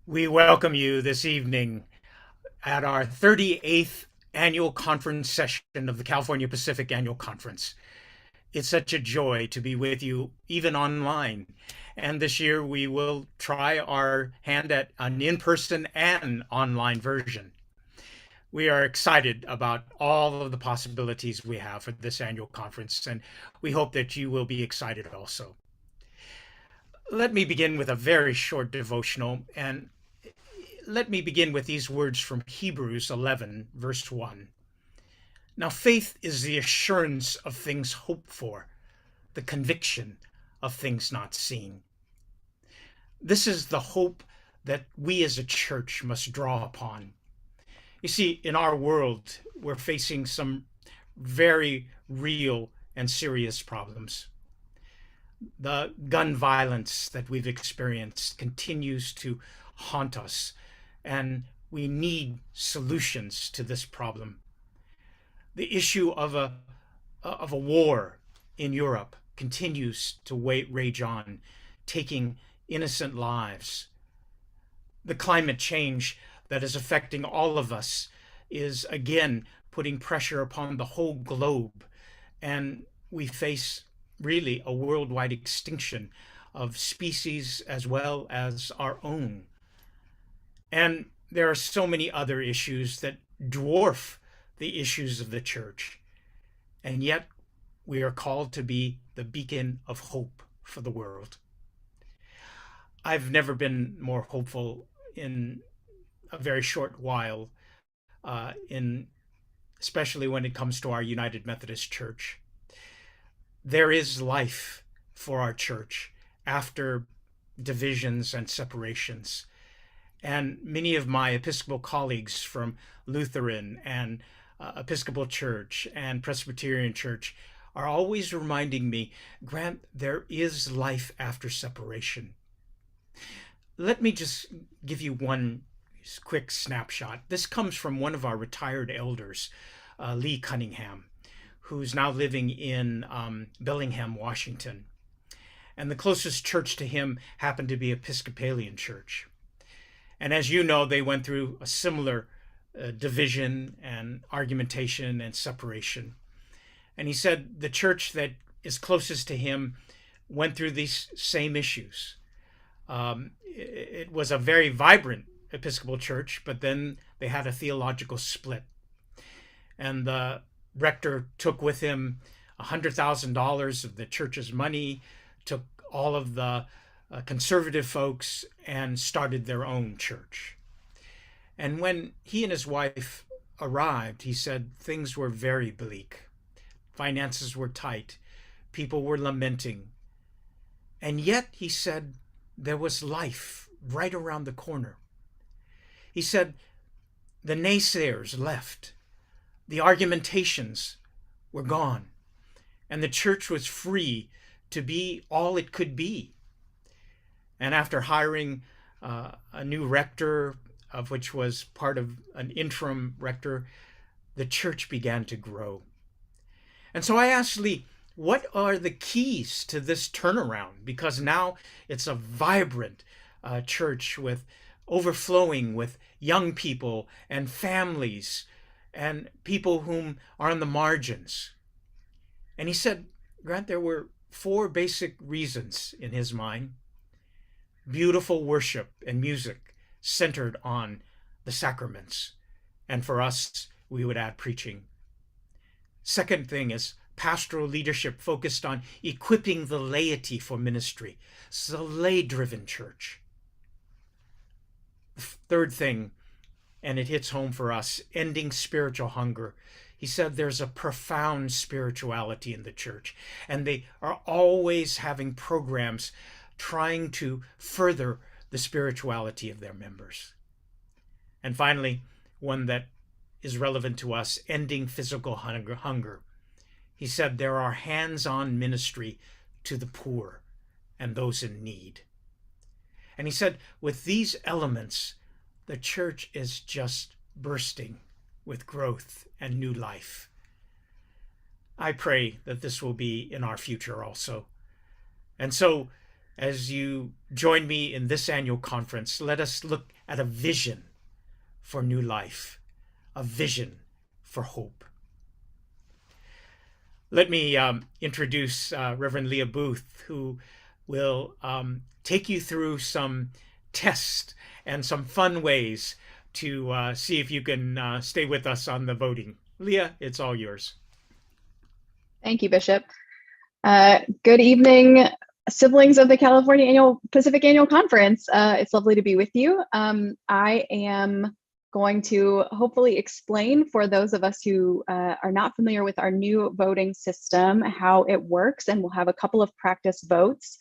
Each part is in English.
We welcome you this evening at our 38th annual conference session of the California Pacific Annual Conference. It's such a joy to be with you, even online. And this year we will try our hand at an in person and online version. We are excited about all of the possibilities we have for this annual conference, and we hope that you will be excited also. Let me begin with a very short devotional, and let me begin with these words from Hebrews 11, verse 1. Now, faith is the assurance of things hoped for, the conviction of things not seen. This is the hope that we as a church must draw upon. You see, in our world, we're facing some very real and serious problems. The gun violence that we've experienced continues to haunt us, and we need solutions to this problem. The issue of a war in Europe continues to rage on, taking innocent lives. The climate change that is affecting all of us is again putting pressure upon the whole globe, and we face really a worldwide extinction of species as well as our own. And there are so many other issues that dwarf the issues of the church. And yet we are called to be the beacon of hope for the world. I've never been more hopeful in a very short while, in especially when it comes to our United Methodist Church. There is life for our church after divisions and separations. And many of my Episcopal colleagues from Lutheran and Episcopal Church and Presbyterian Church are always reminding me, Grant, there is life after separation. Let me just give you one quick snapshot. This comes from one of our retired elders, Lee Cunningham, who's now living in Bellingham, Washington. And the closest church to him happened to be Episcopalian Church. And as you know, they went through a similar division and argumentation and separation. And he said the church that is closest to him went through these same issues. It was a very vibrant Episcopal church, but then they had a theological split. And the rector took with him $100,000 of the church's money, took all of the conservative folks, and started their own church. And when he and his wife arrived, he said things were very bleak. Finances were tight. People were lamenting. And yet, he said, there was life right around the corner. He said the naysayers left. The argumentations were gone. And the church was free to be all it could be. And after hiring a new rector, of which was part of an interim rector, the church began to grow. And so I asked Lee, what are the keys to this turnaround? Because now it's a vibrant church with overflowing with young people and families and people whom are on the margins. And he said, Grant, there were four basic reasons in his mind. Beautiful worship and music centered on the sacraments. And for us, we would add preaching. Second thing is pastoral leadership focused on equipping the laity for ministry. It's a lay-driven church. The third thing, and it hits home for us, ending spiritual hunger. He said there's a profound spirituality in the church, and they are always having programs trying to further the spirituality of their members. And finally, one that is relevant to us, ending physical hunger. He said there are hands-on ministry to the poor and those in need. And he said with these elements, the church is just bursting with growth and new life. I pray that this will be in our future also. And so As you join me in this annual conference, let us look at a vision for new life, a vision for hope. Let me introduce Reverend Leah Booth, who will take you through some tests and some fun ways to see if you can stay with us on the voting. Leah, it's all yours. Thank you, Bishop. Good evening, siblings of the California Pacific Annual Conference. It's lovely to be with you. I am going to hopefully explain for those of us who are not familiar with our new voting system how it works, and we'll have a couple of practice votes.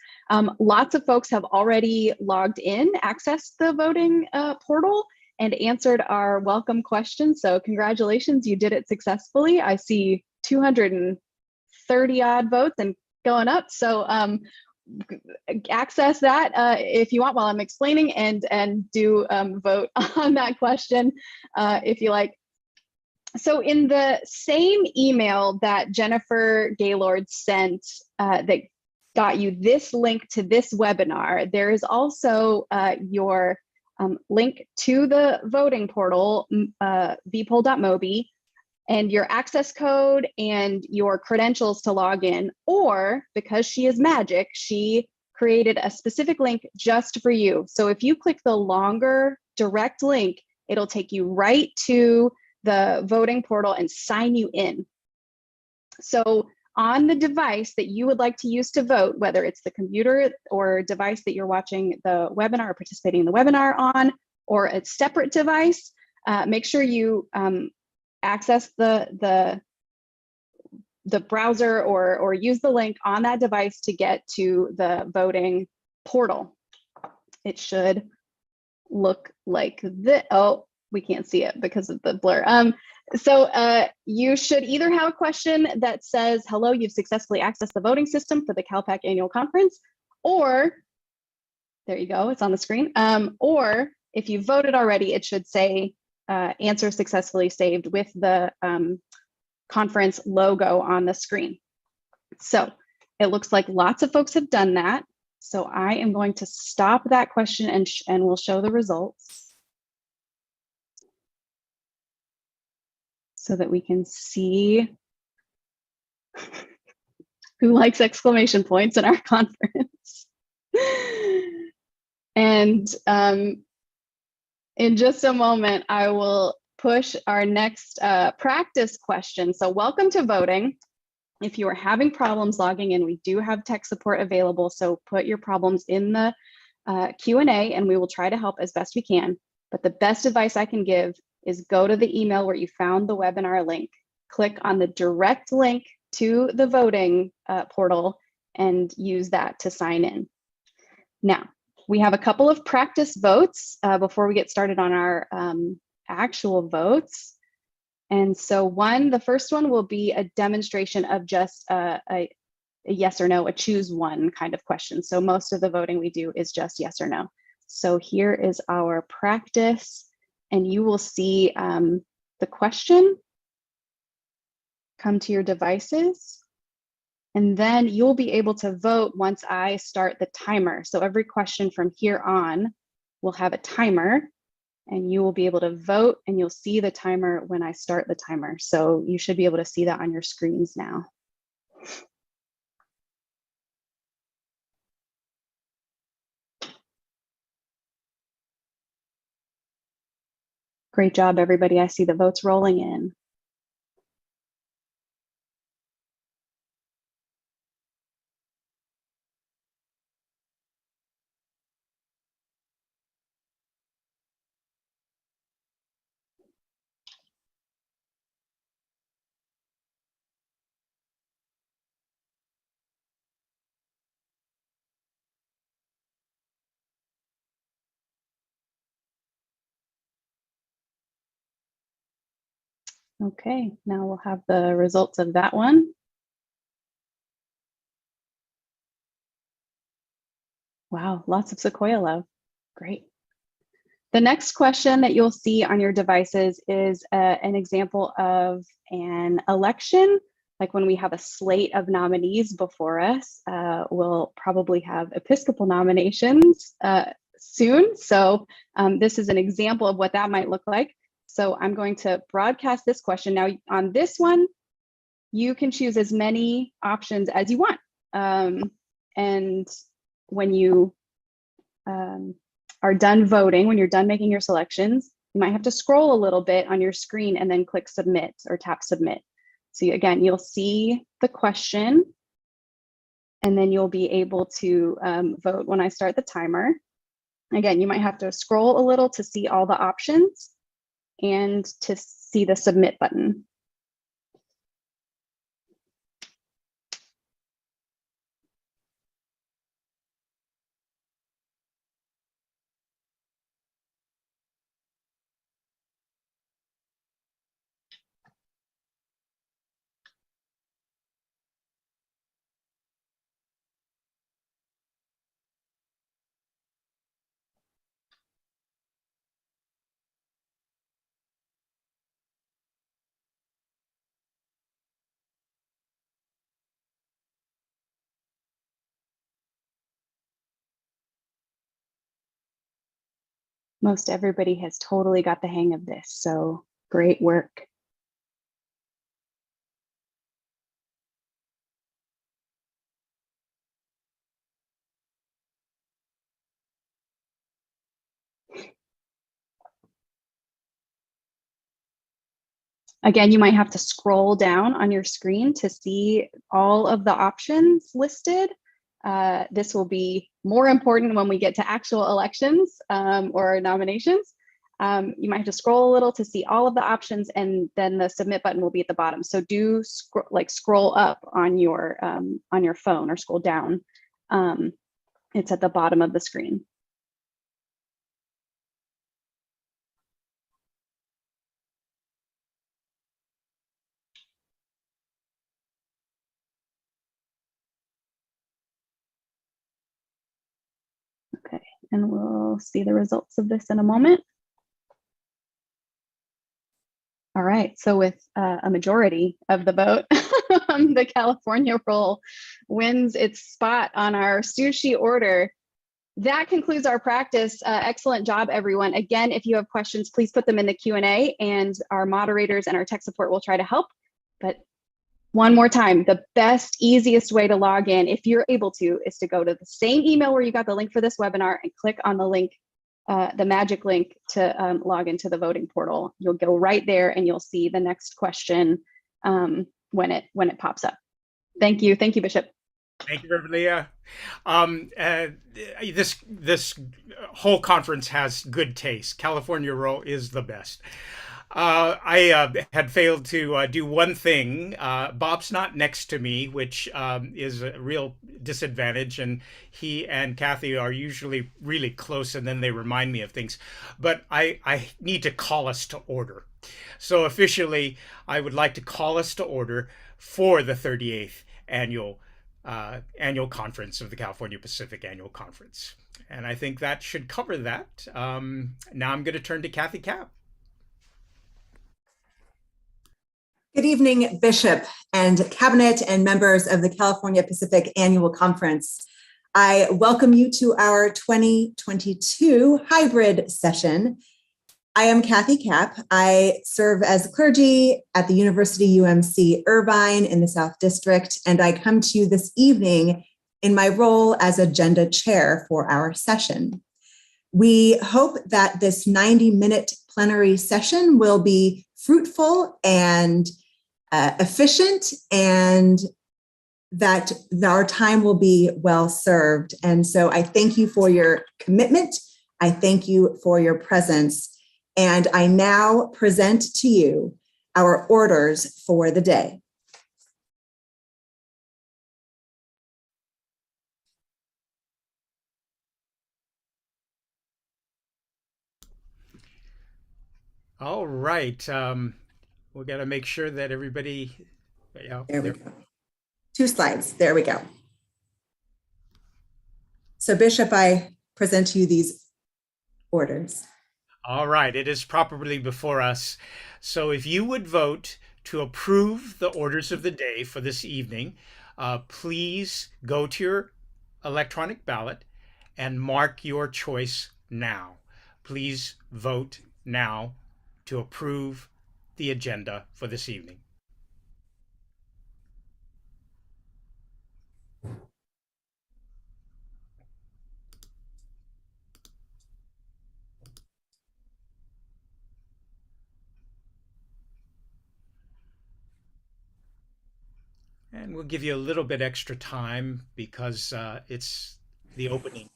Lots of folks have already logged in, accessed the voting portal, and answered our welcome questions. So congratulations, you did it successfully. I see 230 odd votes and going up. So access that if you want while I'm explaining, and do vote on that question if you like. So in the same email that Jennifer Gaylord sent that got you this link to this webinar, there is also your link to the voting portal, vpoll.mobi, and your access code and your credentials to log in. Or, because she is magic, she created a specific link just for you. So if you click the longer direct link, it'll take you right to the voting portal and sign you in. So on the device that you would like to use to vote, whether it's the computer or device that you're watching the webinar or participating in the webinar on, or a separate device, make sure you access the browser or use the link on that device to get to the voting portal. It should look like this. Oh, we can't see it because of the blur. So you should either have a question that says, hello, you've successfully accessed the voting system for the CalPAC Annual Conference, or, there you go, it's on the screen. Or if you voted already, it should say, answer successfully saved with the conference logo on the screen. So it looks like lots of folks have done that. So I am going to stop that question and we'll show the results so that we can see who likes exclamation points in our conference. And in just a moment, I will push our next practice question. So welcome to voting. If you are having problems logging in, we do have tech support available. So put your problems in the Q&A and we will try to help as best we can. But the best advice I can give is go to the email where you found the webinar link, click on the direct link to the voting portal and use that to sign in. Now, we have a couple of practice votes before we get started on our actual votes. And so the first one will be a demonstration of just a yes or no, a choose one kind of question. So most of the voting we do is just yes or no. So here is our practice, and you will see the question come to your devices. And then you'll be able to vote once I start the timer. So every question from here on will have a timer, and you will be able to vote, and you'll see the timer when I start the timer. So you should be able to see that on your screens now. Great job, everybody. I see the votes rolling in. Okay, now we'll have the results of that one. Wow, lots of Sequoia love. Great. The next question that you'll see on your devices is an example of an election like when we have a slate of nominees before us, we'll probably have Episcopal nominations soon. So this is an example of what that might look like. So I'm going to broadcast this question. Now on this one, you can choose as many options as you want. And when you are done voting, when you're done making your selections, you might have to scroll a little bit on your screen and then click submit or tap submit. So again, you'll see the question and then you'll be able to vote when I start the timer. Again, you might have to scroll a little to see all the options and to see the submit button. Most everybody has totally got the hang of this, so great work. Again, you might have to scroll down on your screen to see all of the options listed. This will be more important when we get to actual elections or nominations. You might have to scroll a little to see all of the options, and then the submit button will be at the bottom. So do scroll up on your phone or scroll down. It's at the bottom of the screen. Okay, and we'll see the results of this in a moment. All right, so with a majority of the vote, the California roll wins its spot on our sushi order. That concludes our practice. Excellent job, everyone. Again, if you have questions, please put them in the Q&A, and our moderators and our tech support will try to help. But one more time, the best, easiest way to log in, if you're able to, is to go to the same email where you got the link for this webinar and click on the link, the magic link to log into the voting portal. You'll go right there and you'll see the next question when it pops up. Thank you, Bishop. Thank you, Reverend Leah. This whole conference has good taste. California roll is the best. I had failed to do one thing. Bob's not next to me, which is a real disadvantage, and he and Kathy are usually really close, and then they remind me of things. But I need to call us to order. So officially, I would like to call us to order for the 38th annual conference of the California Pacific Annual Conference. And I think that should cover that. Now I'm going to turn to Kathy Kapp. Good evening, Bishop and Cabinet and members of the California Pacific Annual Conference. I welcome you to our 2022 hybrid session. I am Kathy Kapp. I serve as clergy at the University UMC Irvine in the South District, and I come to you this evening in my role as agenda chair for our session. We hope that this 90-minute plenary session will be fruitful and efficient, and that our time will be well served. And so I thank you for your commitment. I thank you for your presence. And I now present to you our orders for the day. All right. We got to make sure that everybody. Yeah, there we go. 2 slides. There we go. So, Bishop, I present to you these orders. All right. It is properly before us. So if you would vote to approve the orders of the day for this evening, please go to your electronic ballot and mark your choice now. Please vote now to approve the agenda for this evening. And we'll give you a little bit extra time because it's the opening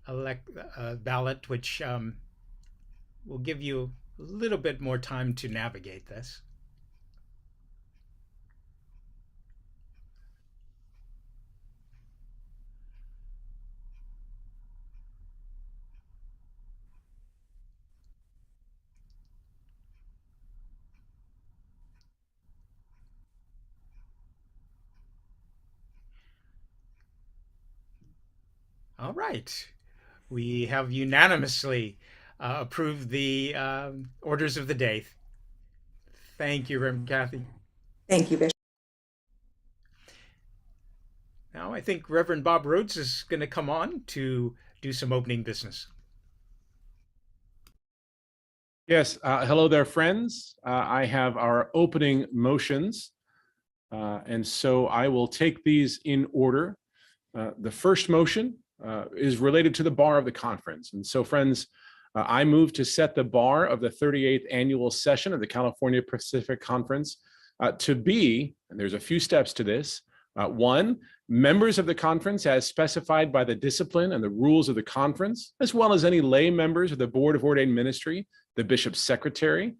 ballot, which will give you a little bit more time to navigate this. All right. We have unanimously approved the orders of the day. Thank you, Reverend Kathy. Thank you, Bishop. Now I think Reverend Bob Rhodes is going to come on to do some opening business. Yes, hello there, friends. I have our opening motions, and so I will take these in order. The first motion is related to the bar of the conference. And so, friends, I move to set the bar of the 38th annual session of the California Pacific Conference to be, and there's a few steps to this, one, members of the conference as specified by the discipline and the rules of the conference, as well as any lay members of the Board of Ordained Ministry, the bishop's secretary,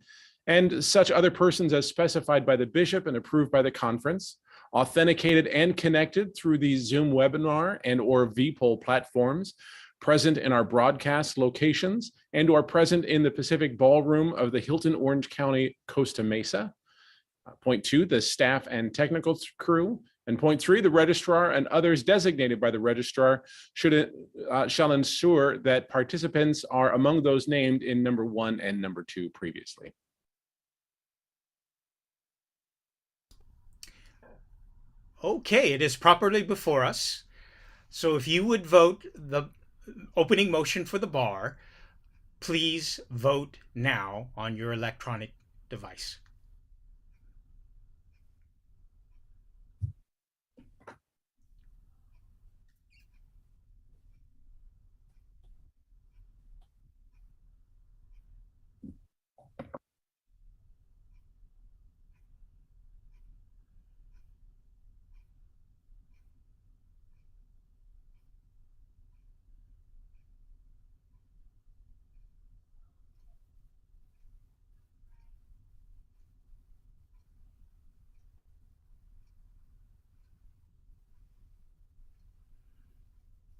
and such other persons as specified by the bishop and approved by the conference, authenticated and connected through the Zoom webinar and or vPoll platforms, present in our broadcast locations, and or present in the Pacific Ballroom of the Hilton Orange County, Costa Mesa. Point two, the staff and technical crew. And point three, the registrar and others designated by the registrar shall ensure that participants are among those named in number 1 and number 2 previously. Okay, it is properly before us. So if you would vote the opening motion for the bar, please vote now on your electronic device.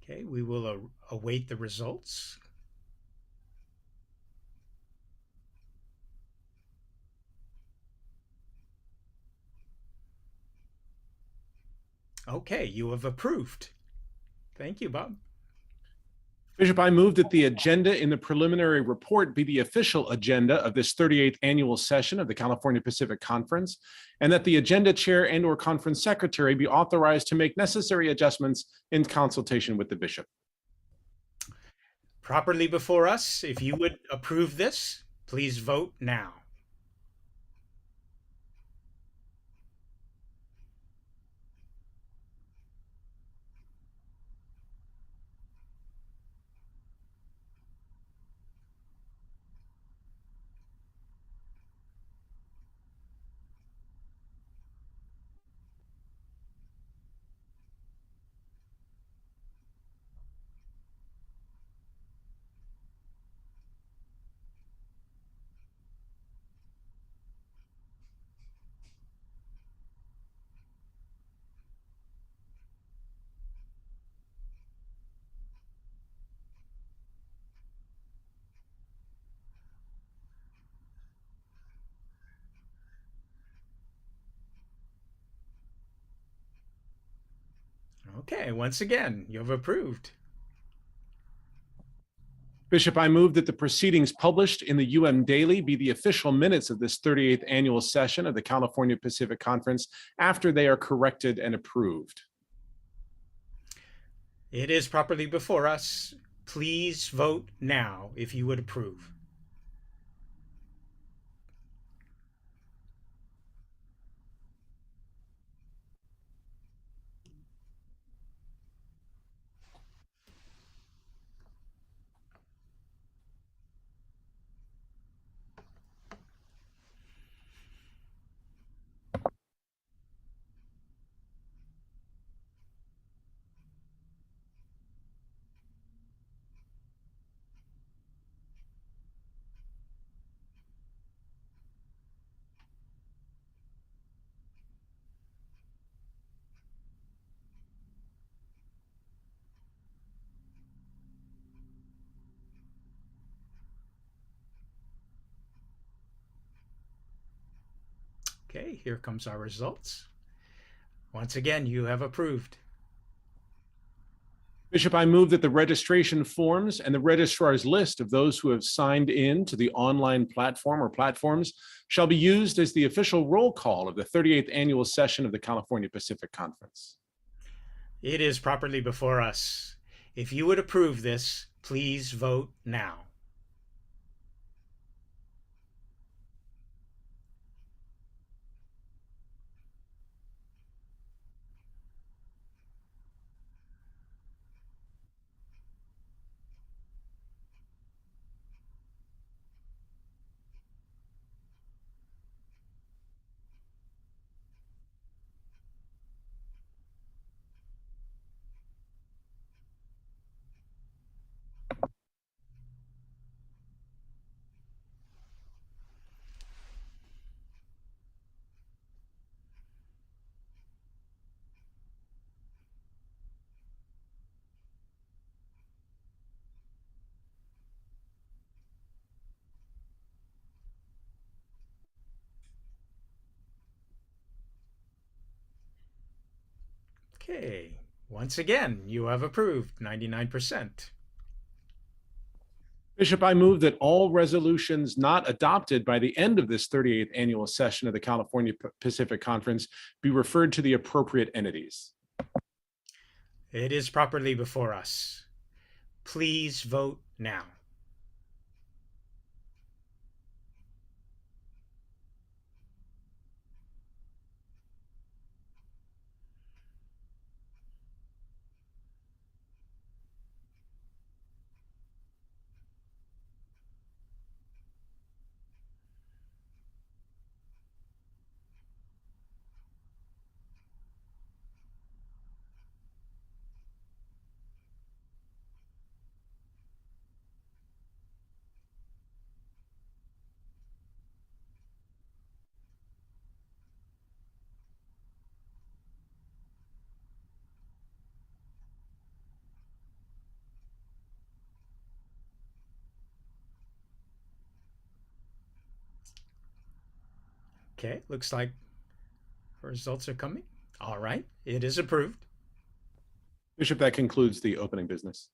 Okay, we will await the results. Okay, you have approved. Thank you, Bob. Bishop, I move that the agenda in the preliminary report be the official agenda of this 38th annual session of the California Pacific Conference, and that the agenda chair and or conference secretary be authorized to make necessary adjustments in consultation with the bishop. Properly before us, if you would approve this, please vote now. Okay, once again, you've approved. Bishop, I move that the proceedings published in the UM Daily be the official minutes of this 38th annual session of the California Pacific Conference after they are corrected and approved. It is properly before us. Please vote now if you would approve. Okay, here comes our results. Once again, you have approved. Bishop, I move that the registration forms and the registrar's list of those who have signed in to the online platform or platforms shall be used as the official roll call of the 38th annual session of the California Pacific Conference. It is properly before us. If you would approve this, please vote now. Okay, once again, you have approved 99%. Bishop, I move that all resolutions not adopted by the end of this 38th annual session of the California Pacific Conference be referred to the appropriate entities. It is properly before us. Please vote now. Okay, looks like results are coming. All right, it is approved. Bishop, that concludes the opening business.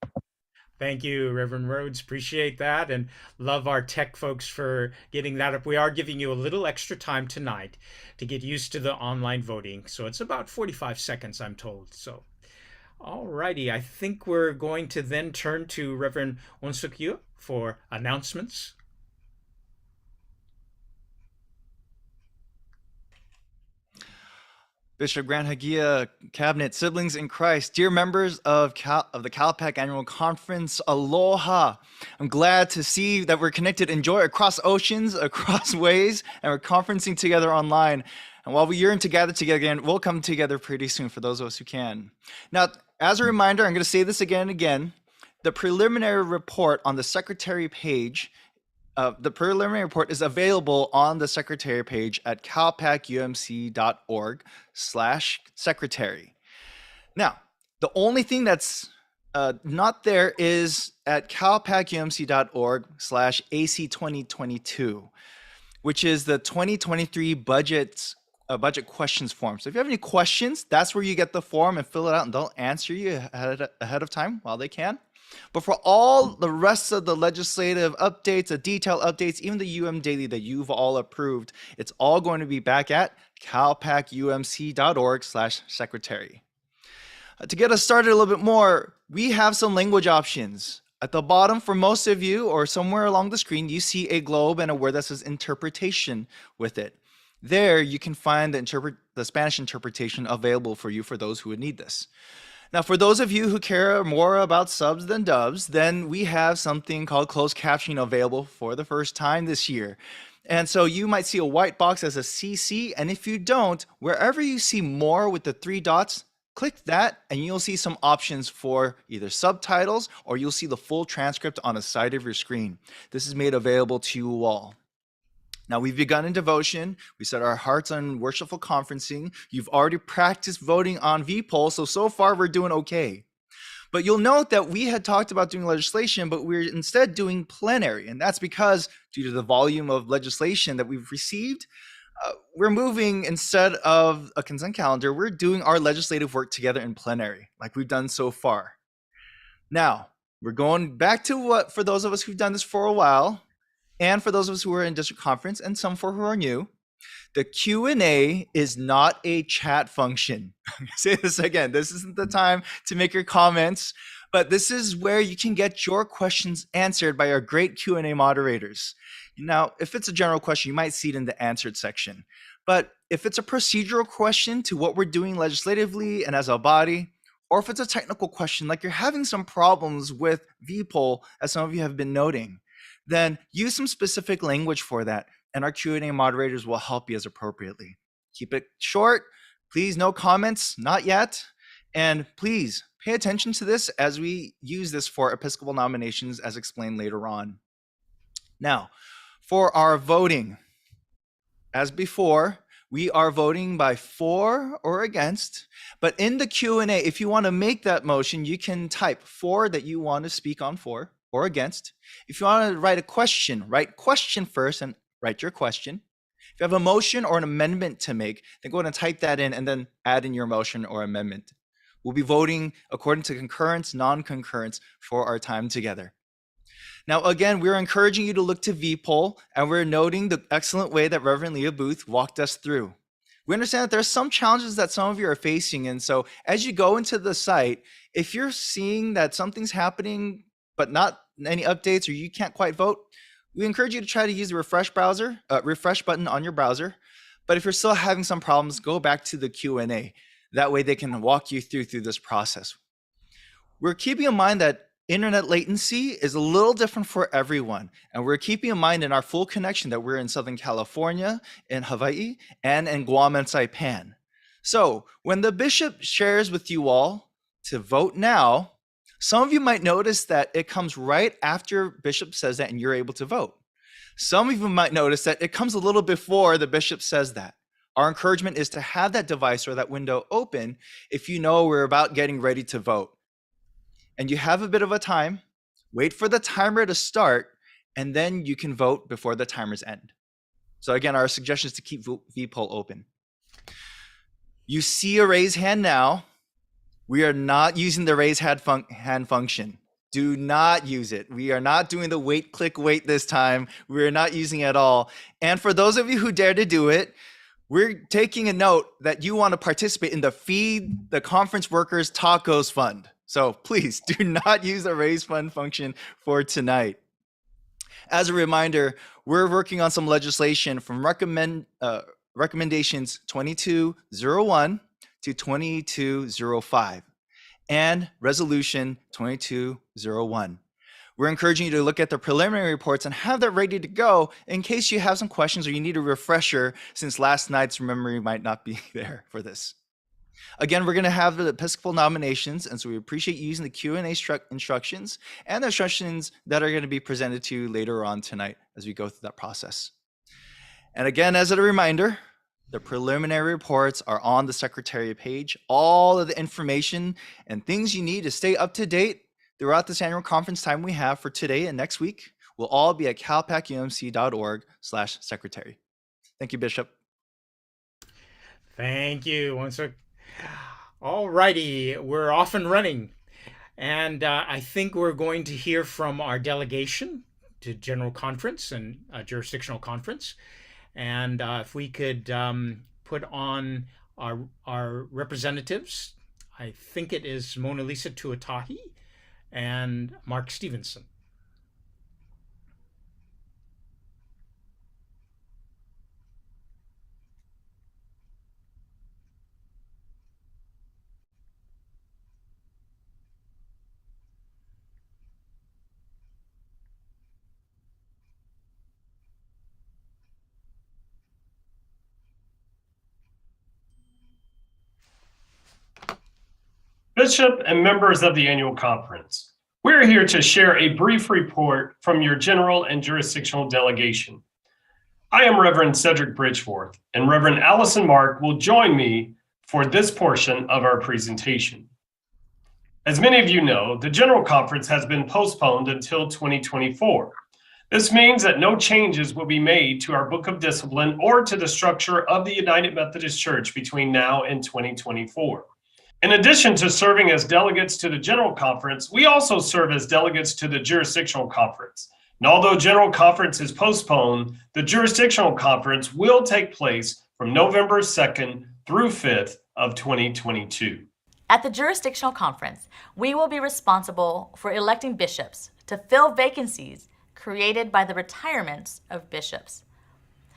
Thank you, Reverend Rhodes. Appreciate that and love our tech folks for getting that up. We are giving you a little extra time tonight to get used to the online voting. So it's about 45 seconds, I'm told. So, all righty. I think we're going to then turn to Reverend Onsukyo for announcements. Bishop Grant Hagia, Cabinet, siblings in Christ, dear members of the CalPAC Annual Conference, aloha. I'm glad to see that we're connected in joy across oceans, across ways, and we're conferencing together online. And while we yearn to gather together again, we'll come together pretty soon for those of us who can. Now, as a reminder, I'm going to say this again and again. The preliminary report on the secretary page the preliminary report is available on the secretary page at calpacumc.org/secretary. Now, the only thing that's not there is at calpacumc.org/AC2022, which is the 2023 budget questions form. So if you have any questions, that's where you get the form and fill it out, and they'll answer you ahead of time while they can. But for all the rest of the legislative updates, the detailed updates, even the UM Daily that you've all approved, it's all going to be back at calpacumc.org/secretary. To get us started a little bit more, we have some language options. At the bottom, for most of you, or somewhere along the screen, you see a globe and a word that says interpretation with it. There, you can find the Spanish interpretation available for you for those who would need this. Now, for those of you who care more about subs than dubs, then we have something called closed captioning available for the first time this year. And so you might see a white box as a CC, and if you don't, wherever you see more with the 3 dots, click that and you'll see some options for either subtitles or you'll see the full transcript on the side of your screen. This is made available to you all. Now, we've begun in devotion. We set our hearts on worshipful conferencing. You've already practiced voting on VPoll, so far we're doing okay. But you'll note that we had talked about doing legislation, but we're instead doing plenary. And that's because due to the volume of legislation that we've received, we're moving, instead of a consent calendar, we're doing our legislative work together in plenary, like we've done so far. Now, we're going back to what, for those of us who've done this for a while, and for those of us who are in district conference, and some for who are new, the Q&A is not a chat function. I'm gonna say this again, this isn't the time to make your comments, but this is where you can get your questions answered by our great Q&A moderators. Now, if it's a general question, you might see it in the answered section. But if it's a procedural question to what we're doing legislatively and as a body, or if it's a technical question, like you're having some problems with VPoll, as some of you have been noting, then use some specific language for that, and our Q&A moderators will help you as appropriately. Keep it short. Please, no comments, not yet. And please pay attention to this as we use this for Episcopal nominations as explained later on. Now, for our voting, as before, we are voting by for or against, but in the Q&A, if you want to make that motion, you can type for that you want to speak on for or against. If you want to write a question, write question first and write your question. If you have a motion or an amendment to make, then go ahead and type that in and then add in your motion or amendment. We'll be voting according to concurrence, non-concurrence for our time together. Now, again, we're encouraging you to look to VPoll, and we're noting the excellent way that Reverend Leah Booth walked us through. We understand that there's some challenges that some of you are facing, and so as you go into the site, if you're seeing that something's happening but not any updates or you can't quite vote, we encourage you to try to use the refresh button on your browser. But if you're still having some problems, go back to the Q&A. That way they can walk you through this process. We're keeping in mind that internet latency is a little different for everyone. And we're keeping in mind in our full connection that we're in Southern California, in Hawaii, and in Guam and Saipan. So when the bishop shares with you all to vote now, some of you might notice that it comes right after bishop says that and you're able to vote. Some of you might notice that it comes a little before the bishop says that. Our encouragement is to have that device or that window open if you know we're about getting ready to vote. And you have a bit of a time, wait for the timer to start, and then you can vote before the timers end. So again, our suggestion is to keep VPoll open. You see a raise hand now. We are not using the raise hand function. Do not use it. We are not doing the wait, click, wait this time. We are not using it at all. And for those of you who dare to do it, we're taking a note that you want to participate in the Feed the Conference Workers Tacos Fund. So please do not use the raise fund function for tonight. As a reminder, we're working on some legislation from recommendations 2201 to 2205 and resolution 2201. We're encouraging you to look at the preliminary reports and have that ready to go in case you have some questions or you need a refresher, since last night's memory might not be there for this. Again, we're going to have the Episcopal nominations, and so we appreciate you using the Q&A instructions and the instructions that are going to be presented to you later on tonight as we go through that process. And again, as a reminder, the preliminary reports are on the Secretary page. All of the information and things you need to stay up to date throughout this annual conference time we have for today and next week will all be at calpacumc.org/secretary. Thank you, Bishop. Thank you. All righty, we're off and running. And I think we're going to hear from our delegation to General Conference and Jurisdictional Conference. And if we could put on our representatives, I think it is Mona Lisa Tuatahi and Mark Stevenson. Bishop and members of the annual conference, we're here to share a brief report from your general and jurisdictional delegation. I am Reverend Cedric Bridgeforth, and Reverend Allison Mark will join me for this portion of our presentation. As many of you know, the general conference has been postponed until 2024. This means that no changes will be made to our Book of Discipline or to the structure of the United Methodist Church between now and 2024. In addition to serving as delegates to the General Conference, we also serve as delegates to the Jurisdictional Conference. And although General Conference is postponed, the Jurisdictional Conference will take place from November 2nd through 5th of 2022. At the Jurisdictional Conference, we will be responsible for electing bishops to fill vacancies created by the retirements of bishops.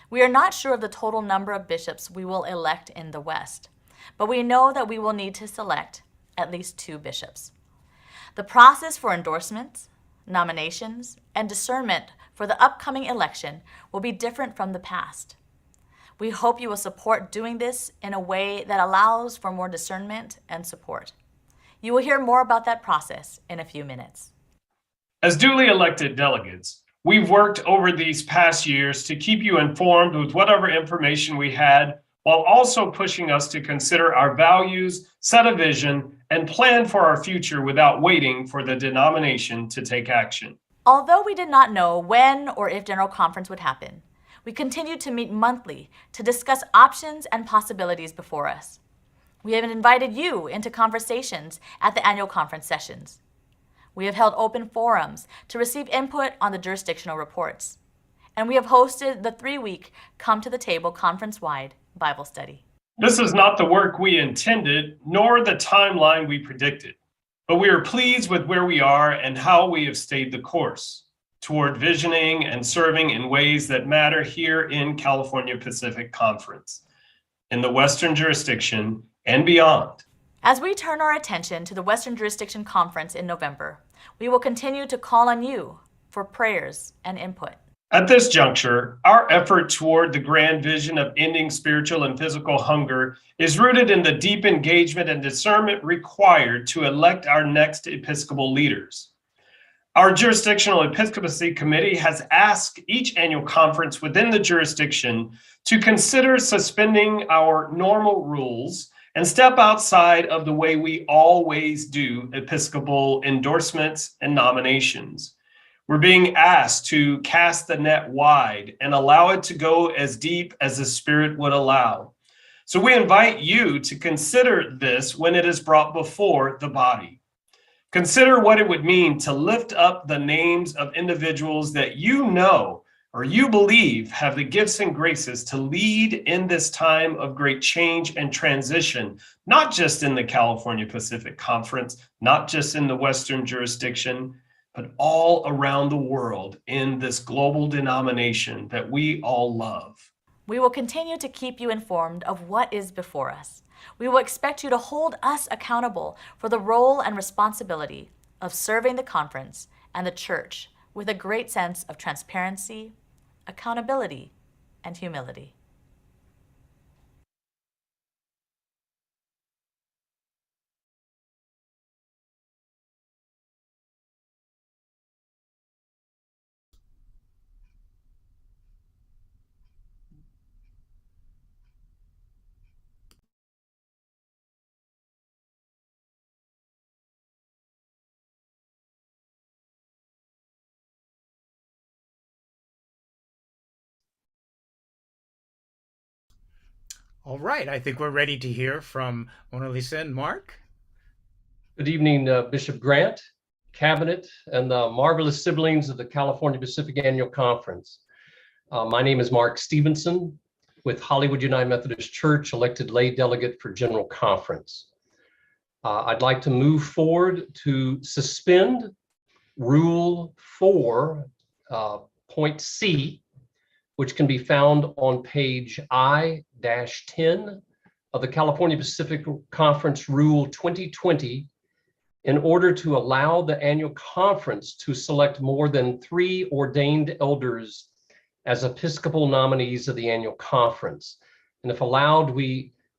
We are not sure of the total number of bishops we will elect in the West, but we know that we will need to select at least 2 bishops. The process for endorsements, nominations, and discernment for the upcoming election will be different from the past. We hope you will support doing this in a way that allows for more discernment and support. You will hear more about that process in a few minutes. As duly elected delegates, we've worked over these past years to keep you informed with whatever information we had, while also pushing us to consider our values, set a vision, and plan for our future without waiting for the denomination to take action. Although we did not know when or if General Conference would happen, we continued to meet monthly to discuss options and possibilities before us. We have invited you into conversations at the annual conference sessions. We have held open forums to receive input on the jurisdictional reports. And we have hosted the 3-week Come to the Table conference-wide Bible study. This is not the work we intended, nor the timeline we predicted, but we are pleased with where we are and how we have stayed the course toward visioning and serving in ways that matter here in California Pacific Conference, in the Western jurisdiction and beyond. As we turn our attention to the Western Jurisdiction Conference in November, we will continue to call on you for prayers and input. At this juncture, our effort toward the grand vision of ending spiritual and physical hunger is rooted in the deep engagement and discernment required to elect our next Episcopal leaders. Our Jurisdictional Episcopacy Committee has asked each annual conference within the jurisdiction to consider suspending our normal rules and step outside of the way we always do Episcopal endorsements and nominations. We're being asked to cast the net wide and allow it to go as deep as the Spirit would allow. So we invite you to consider this when it is brought before the body. Consider what it would mean to lift up the names of individuals that you know or you believe have the gifts and graces to lead in this time of great change and transition, not just in the California Pacific Conference, not just in the Western jurisdiction, but all around the world in this global denomination that we all love. We will continue to keep you informed of what is before us. We will expect you to hold us accountable for the role and responsibility of serving the conference and the church with a great sense of transparency, accountability, and humility. All right, I think we're ready to hear from Mona Lisa and Mark. Good evening, Bishop Grant, Cabinet, and the marvelous siblings of the California Pacific Annual Conference. My name is Mark Stevenson with Hollywood United Methodist Church, elected lay delegate for General Conference. I'd like to move forward to suspend Rule 4, point C, which can be found on page I-10 of the California Pacific Conference Rule 2020, in order to allow the annual conference to select more than 3 ordained elders as Episcopal nominees of the annual conference. And if allowed,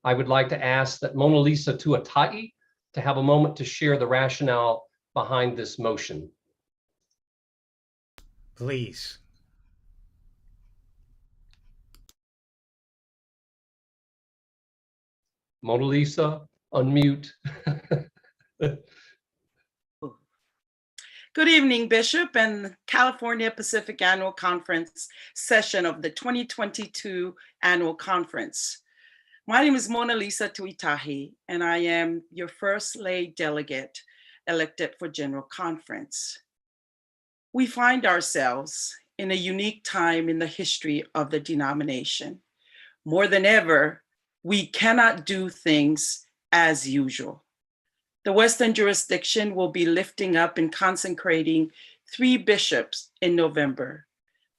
I would like to ask that Mona Lisa Tuatai to have a moment to share the rationale behind this motion. Please. Mona Lisa, unmute. Good evening, Bishop and California Pacific Annual Conference session of the 2022 Annual Conference. My name is Mona Lisa Tuitahi, and I am your first lay delegate elected for General Conference. We find ourselves in a unique time in the history of the denomination. More than ever, we cannot do things as usual. The Western jurisdiction will be lifting up and consecrating 3 bishops in November.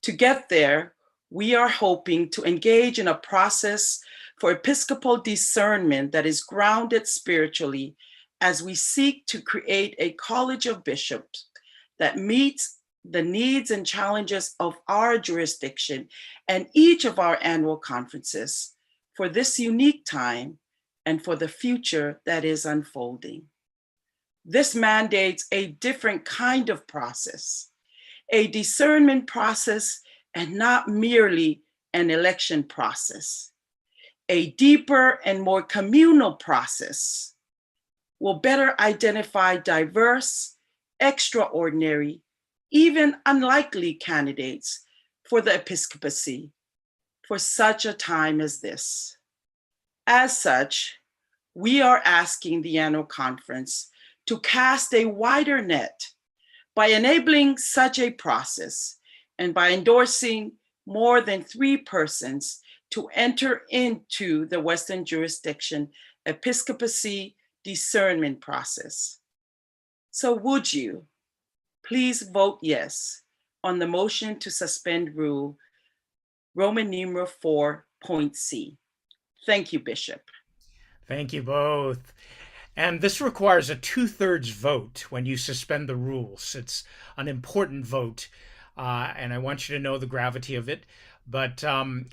To get there, we are hoping to engage in a process for Episcopal discernment that is grounded spiritually as we seek to create a college of bishops that meets the needs and challenges of our jurisdiction and each of our annual conferences for this unique time and for the future that is unfolding. This mandates a different kind of process, a discernment process, and not merely an election process. A deeper and more communal process will better identify diverse, extraordinary, even unlikely candidates for the episcopacy for such a time as this. As such, we are asking the annual conference to cast a wider net by enabling such a process and by endorsing more than 3 persons to enter into the Western jurisdiction episcopacy discernment process. So would you please vote yes on the motion to suspend rule Roman numeral 4, point C. Thank you, Bishop. Thank you both. And this requires a 2/3 vote when you suspend the rules. It's an important vote, and I want you to know the gravity of it. But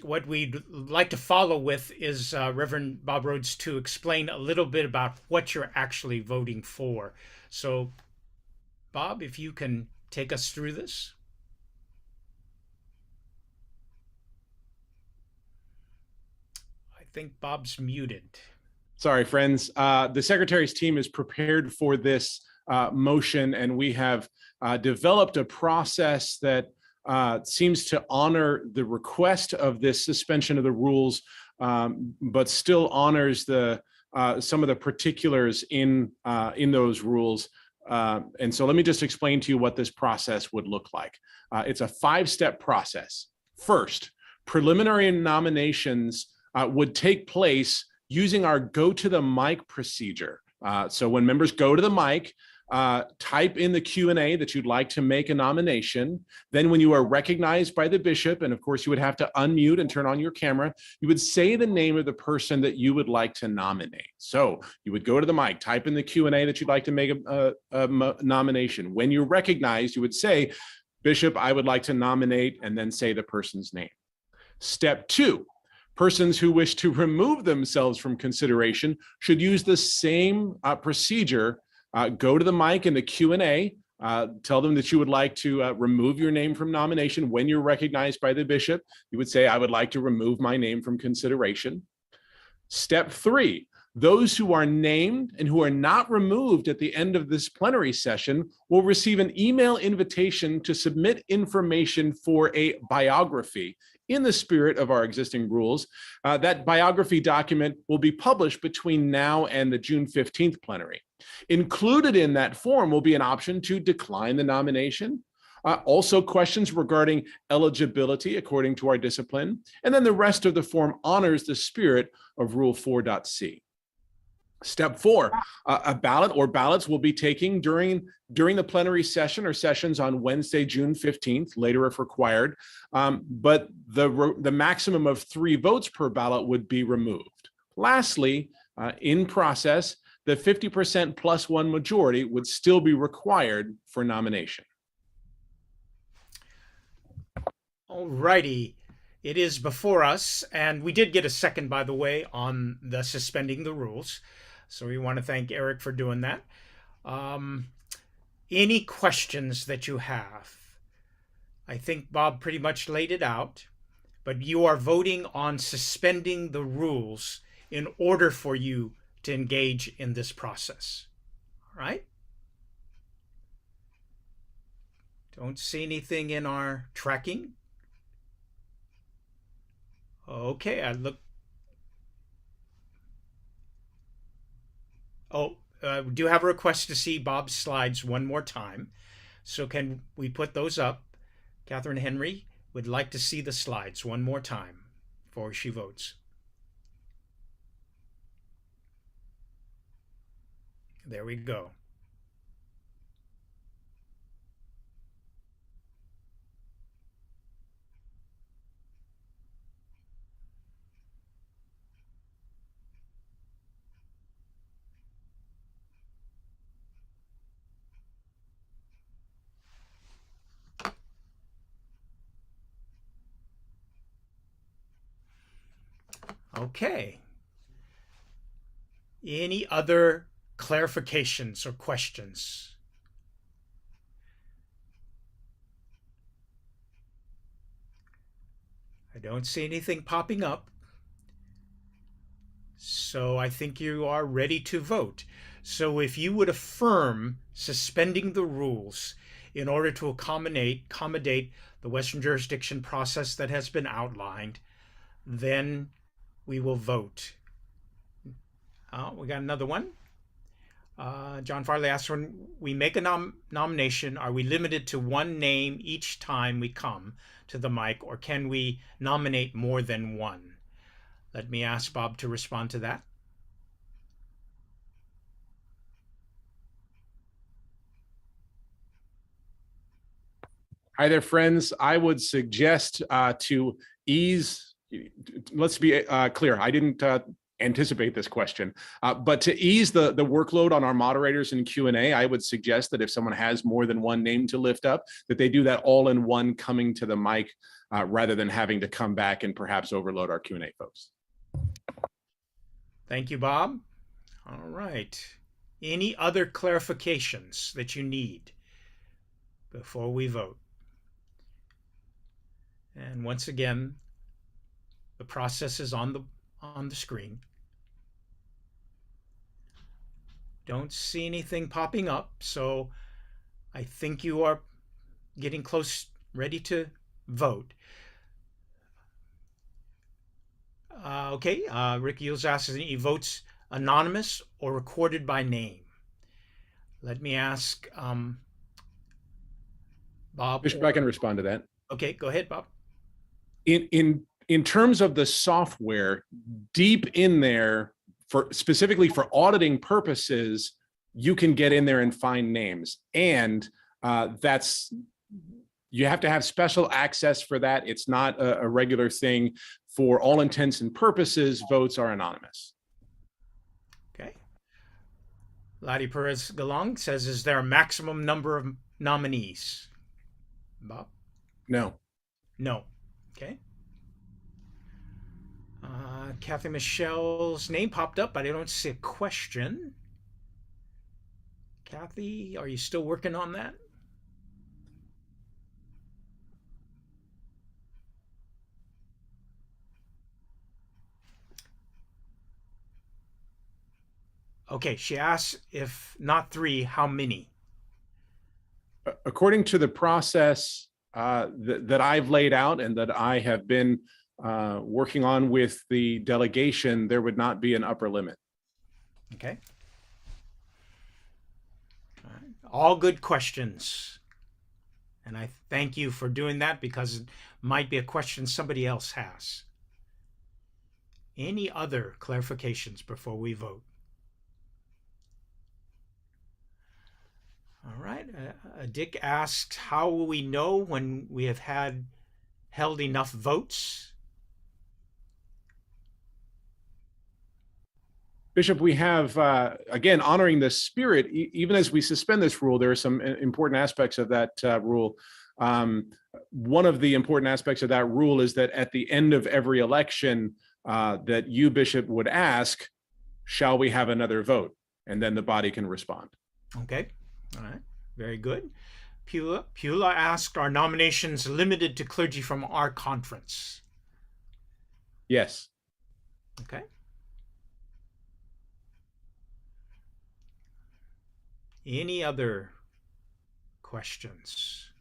what we'd like to follow with is Reverend Bob Rhodes to explain a little bit about what you're actually voting for. So, Bob, if you can take us through this. I think Bob's muted. Sorry, friends. The Secretary's team is prepared for this motion, and we have developed a process that seems to honor the request of this suspension of the rules, but still honors some of the particulars in those rules. And so let me just explain to you what this process would look like. It's a 5-step process. First, preliminary nominations would take place using our go to the mic procedure. So when members go to the mic, type in the Q&A that you'd like to make a nomination. Then when you are recognized by the bishop, and of course you would have to unmute and turn on your camera, you would say the name of the person that you would like to nominate. So you would go to the mic, type in the Q&A that you'd like to make a nomination. When you're recognized, you would say, Bishop, I would like to nominate, and then say the person's name. Step 2. Persons who wish to remove themselves from consideration should use the same procedure. Go to the mic in the Q&A, tell them that you would like to remove your name from nomination. When you're recognized by the bishop, you would say, I would like to remove my name from consideration. Step 3, Those who are named and who are not removed at the end of this plenary session will receive an email invitation to submit information for a biography in the spirit of our existing rules. That biography document will be published between now and the June 15th plenary. Included in that form will be an option to decline the nomination. Also questions regarding eligibility according to our discipline. And then the rest of the form honors the spirit of Rule 4.c. Step 4, a ballot or ballots will be taken during the plenary session or sessions on Wednesday, June 15th, later if required. But the maximum of 3 votes per ballot would be removed. Lastly, in process, the 50% plus 1 majority would still be required for nomination. All righty. It is before us, and we did get a second, by the way, on the suspending the rules. So we want to thank Eric for doing that. Any questions that you have? I think Bob pretty much laid it out, but you are voting on suspending the rules in order for you to engage in this process. All right? Don't see anything in our tracking. Okay, I look. Oh, we do have a request to see Bob's slides one more time. So can we put those up? Catherine Henry would like to see the slides one more time before she votes. There we go. Okay. Any other clarifications or questions? I don't see anything popping up. So I think you are ready to vote. So if you would affirm suspending the rules in order to accommodate the Western jurisdiction process that has been outlined, then we will vote. We got another one. John Farley asks, when we make a nomination, are we limited to one name each time we come to the mic, or can we nominate more than one? Let me ask Bob to respond to that. Hi there, friends. I would suggest to ease, let's be clear, I didn't anticipate this question, but to ease the workload on our moderators in Q&A, I would suggest that if someone has more than one name to lift up, that they do that all in one coming to the mic rather than having to come back and perhaps overload our Q&A folks. Thank you, Bob. All right. Any other clarifications that you need before we vote? And once again, the process is on the screen. Don't see anything popping up, so I think you are getting close, ready to vote. Okay, Rick Yields asks, any votes anonymous or recorded by name? Let me ask Bob. Bishop, I can respond to that. Okay, go ahead, Bob. In terms of the software, deep in there, specifically for auditing purposes, you can get in there and find names, and you have to have special access for that. It's not a regular thing. For all intents and purposes, votes are anonymous. Okay. Ladi Perez Galong says, is there a maximum number of nominees? Bob? No. No. Okay. Kathy Michelle's name popped up, but I don't see a question. Kathy, are you still working on that? Okay, she asks, if not 3, how many? According to the process that I've laid out and that I have been working on with the delegation, there would not be an upper limit. Okay. All right. All good questions. And I thank you for doing that, because it might be a question somebody else has. Any other clarifications before we vote? All right. Dick asks, how will we know when we have held enough votes? Bishop, we have, again, honoring the spirit, even as we suspend this rule, there are some important aspects of that rule. One of the important aspects of that rule is that at the end of every election, that you, Bishop, would ask, shall we have another vote? And then the body can respond. Okay. All right. Very good. Pula asked, are nominations limited to clergy from our conference? Yes. Okay. Any other questions?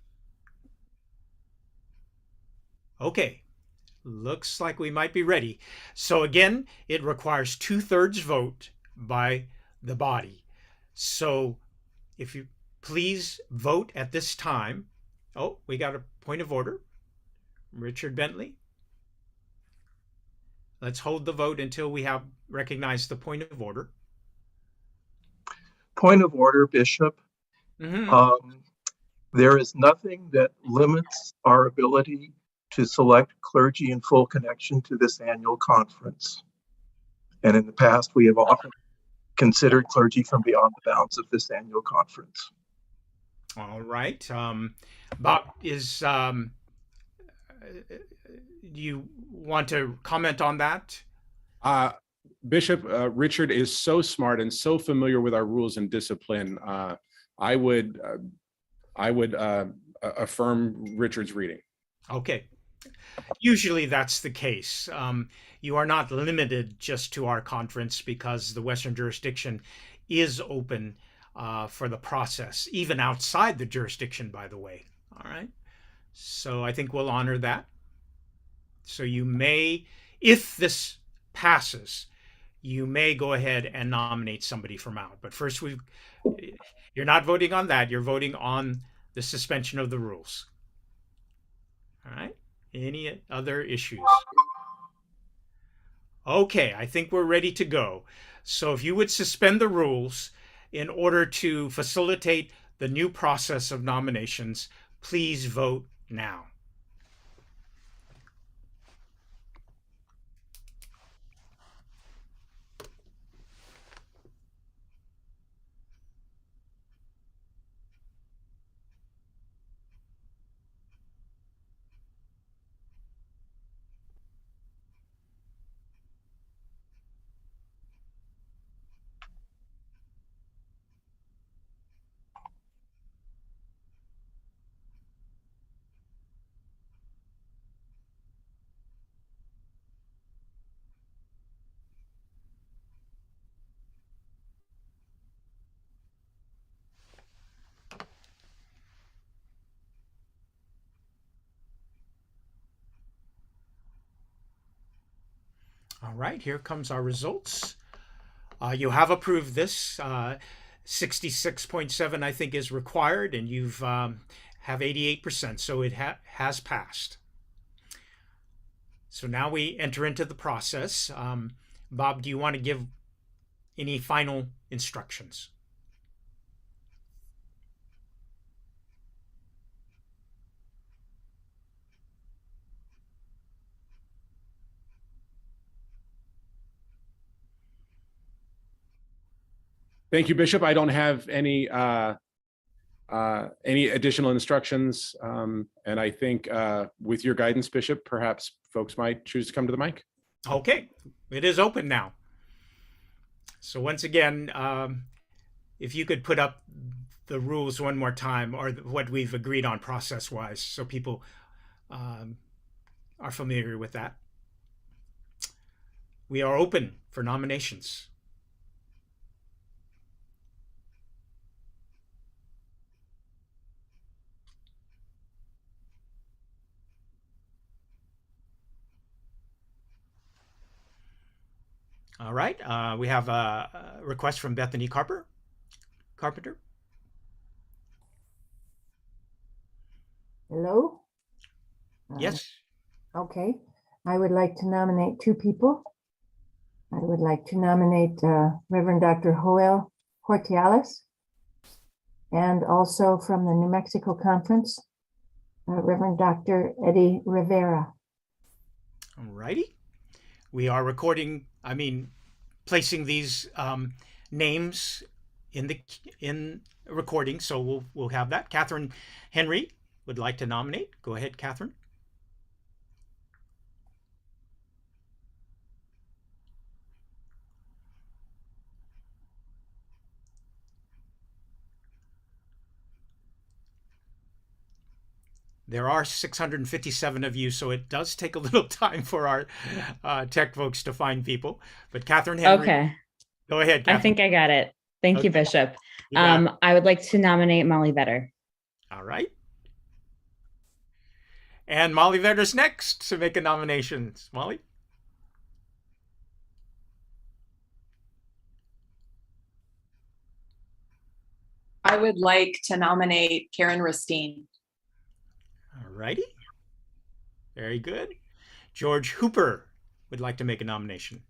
Okay, looks like we might be ready. So again, it requires 2/3 vote by the body. So if you please vote at this time. Oh, we got a point of order. Richard Bentley. Let's hold the vote until we have recognized the point of order. Point of order, Bishop. There is nothing that limits our ability to select clergy in full connection to this annual conference. And in the past, we have often considered clergy from beyond the bounds of this annual conference. All right. Bob, do you want to comment on that? Bishop, Richard is so smart and so familiar with our rules and discipline. I would affirm Richard's reading. Okay. Usually that's the case. You are not limited just to our conference, because the Western jurisdiction is open for the process, even outside the jurisdiction, by the way. All right. So I think we'll honor that. So you may, if this passes, you may go ahead and nominate somebody from out. But first, you're not voting on that. You're voting on the suspension of the rules. All right. Any other issues? Okay, I think we're ready to go. So if you would suspend the rules in order to facilitate the new process of nominations, please vote now. All right, here comes our results. You have approved this. 66.7, I think, is required, and you've have 88%, so it has passed. So now we enter into the process. Bob, do you want to give any final instructions? Thank you, Bishop. I don't have any additional instructions, and I think with your guidance, Bishop, perhaps folks might choose to come to the mic. Okay, it is open now. So once again, if you could put up the rules one more time, or what we've agreed on process-wise, so people are familiar with that. We are open for nominations. All right. We have a request from Bethany Carpenter. Hello? Yes. Okay. I would like to nominate two people. I would like to nominate Reverend Dr. Joel Hortiales, and also from the New Mexico Conference, Reverend Dr. Eddie Rivera. All righty. We are placing these names in recording, so we'll have that. Catherine Henry would like to nominate. Go ahead, Catherine. There are 657 of you, so it does take a little time for our tech folks to find people. But Catherine Henry, Okay. Go ahead, Catherine. I think I got it. Thank you, Okay. Bishop. You got it. I would like to nominate Molly Vetter. All right. And Molly Vetter's next to make a nomination. Molly? I would like to nominate Karen Rustine. All righty. Very good. George Hooper would like to make a nomination.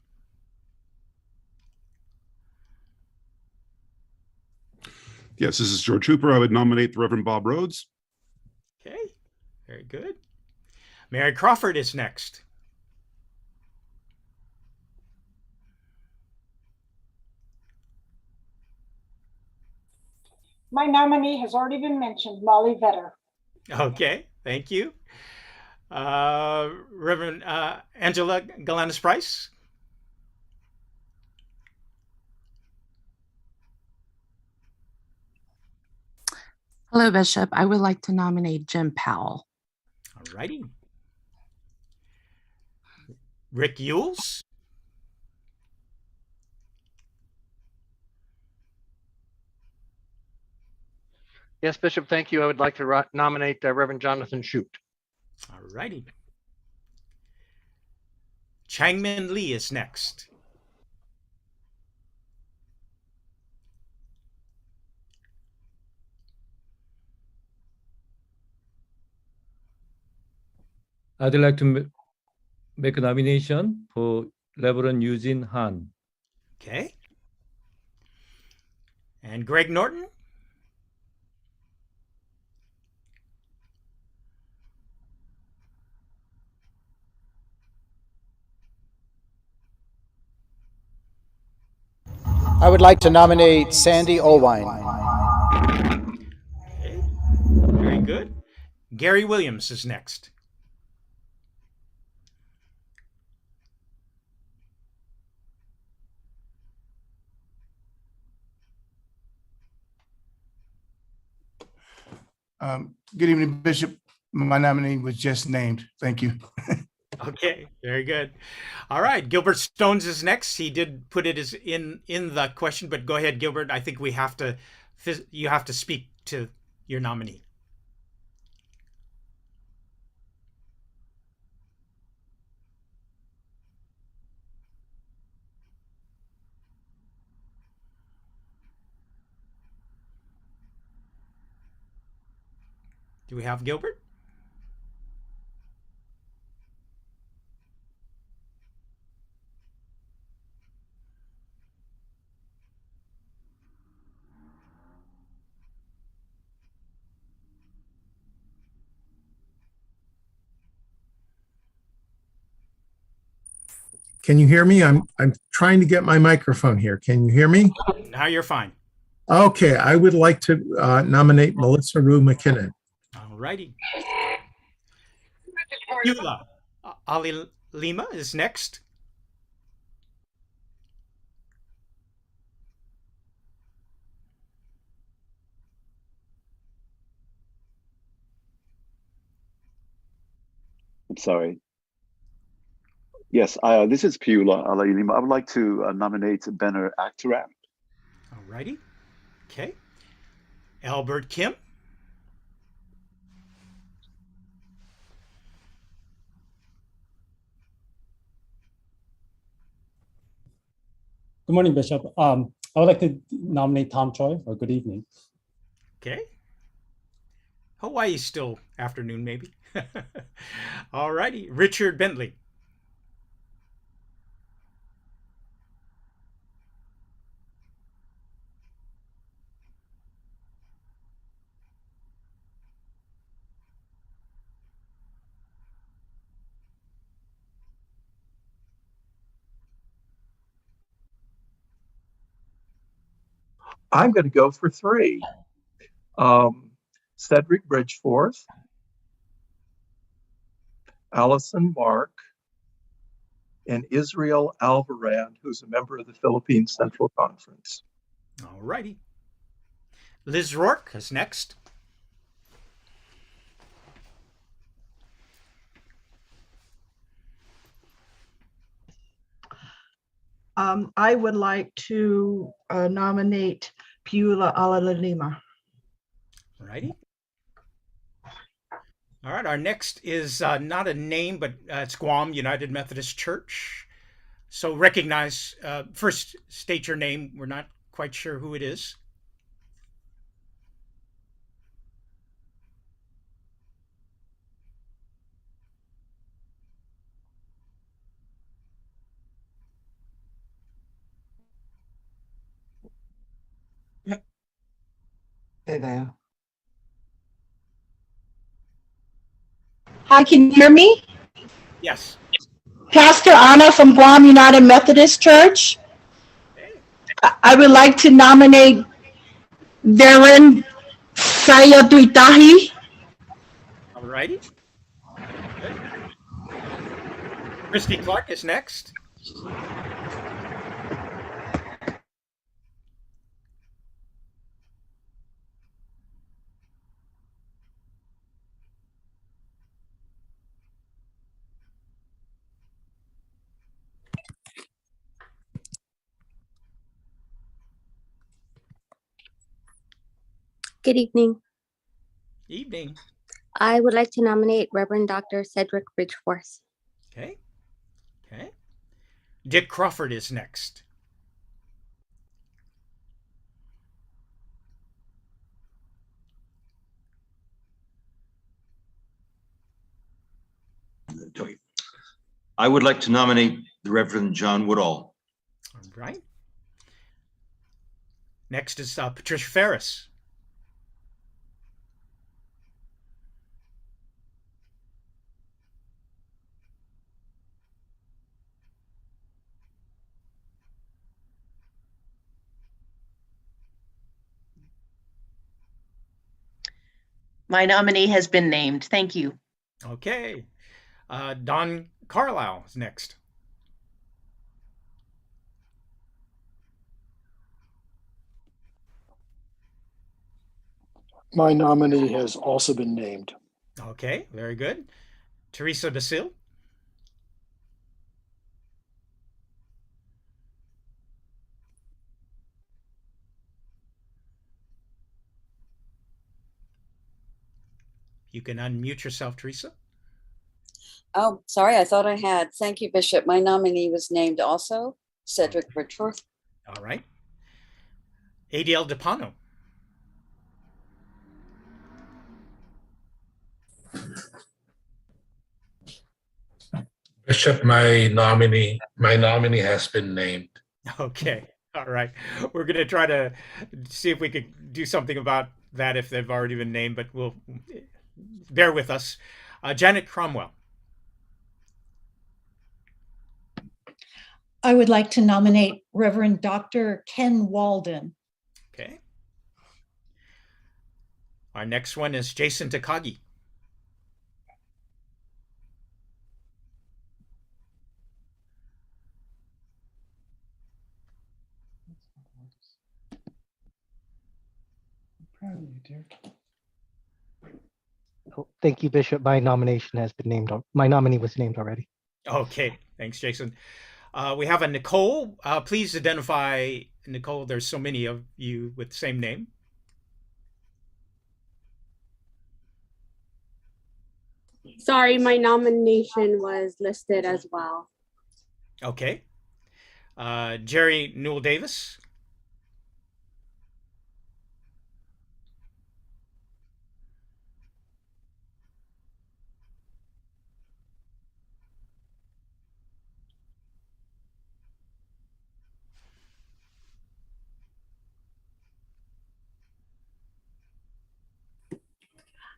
Yes, this is George Hooper. I would nominate the Reverend Bob Rhodes. Okay. Very good. Mary Crawford is next. My nominee has already been mentioned, Molly Vetter. Okay. Thank you. Reverend Angela Galanis Price. Hello, Bishop. I would like to nominate Jim Powell. All righty. Rick Yules. Yes, Bishop, thank you. I would like to nominate Reverend Jonathan Shute. All righty. Changmin Lee is next. I'd like to make a nomination for Reverend Eugene Han. Okay. And Greg Norton. I would like to nominate Sandy Olwine. Okay. Very good. Gary Williams is next. Good evening, Bishop. My nominee was just named. Thank you. Okay, very good. All right, Gilbert Stones is next. He did put it as in the question, but go ahead, Gilbert. I think you have to speak to your nominee. Do we have Gilbert? Can you hear me? I'm trying to get my microphone here. Can you hear me? Now you're fine. Okay, I would like to nominate Melissa Rue McKinnon. All righty. Eula Ali Lima is next. I'm sorry. Yes, this is Piula Alailima. I would like to nominate Benner Actoram. All righty. Okay. Albert Kim. Good morning, Bishop. I would like to nominate Tom Choi, or good evening. Okay. Hawaii still afternoon, maybe. All righty. Richard Bentley. I'm going to go for three. Cedric Bridgeforth, Allison Mark, and Israel Alvarad, who's a member of the Philippine Central Conference. All righty. Liz Rourke is next. I would like to nominate Piula Alalima. All righty. All right, our next is not a name, but it's Guam United Methodist Church. So recognize, first state your name. We're not quite sure who it is. Hey there. Hi, can you hear me? Yes. Pastor Anna from Guam United Methodist Church. I would like to nominate Darren Saya Tuitahi. All righty. Good. Christy Clark is next. Good evening. Evening. I would like to nominate Reverend Dr. Cedric Bridgeforth. Okay. Okay. Dick Crawford is next. I would like to nominate the Reverend John Woodall. All right. Next is Patricia Ferris. My nominee has been named. Thank you. Okay. Don Carlisle is next. My nominee has also been named. Okay, very good. Teresa Basil. You can unmute yourself, Teresa. Oh, sorry, I thought I had. Thank you, Bishop. My nominee was named also, Cedric Bridgeforth. All right. ADL DePano. Bishop, my nominee has been named. Okay. All right. We're going to try to see if we could do something about that if they've already been named, but we'll bear with us. Janet Cromwell. I would like to nominate Reverend Dr. Ken Walden. Okay. Our next one is Jason Takagi. Oh, thank you, Bishop. My nomination has been named. My nominee was named already. Okay. Thanks, Jason. We have a Nicole. Please identify Nicole. There's so many of you with the same name. Sorry, my nomination was listed as well. Okay. Jerry Newell Davis.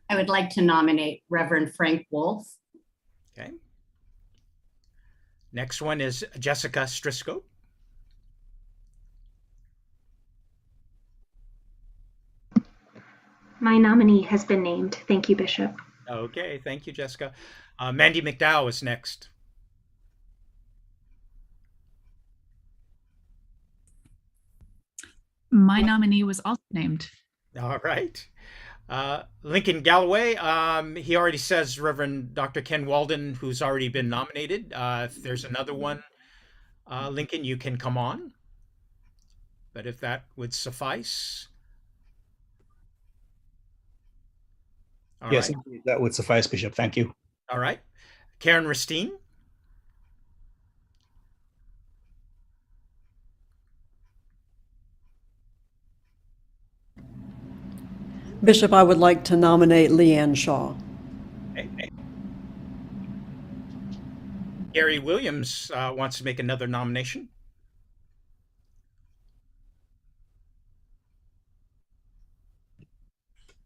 I would like to nominate Reverend Frank Wolf. Okay. Next one is Jessica Strisco. My nominee has been named. Thank you, Bishop. Okay, thank you, Jessica. Mandy McDowell is next. My nominee was also named. All right. Lincoln Galloway, he already says Reverend Dr. Ken Walden, who's already been nominated. If there's another one, Lincoln, you can come on. But if that would suffice. All yes, right. indeed, that would suffice, Bishop. Thank you. All right. Karen Ristine. Bishop, I would like to nominate Leanne Shaw. Okay. Gary Williams wants to make another nomination.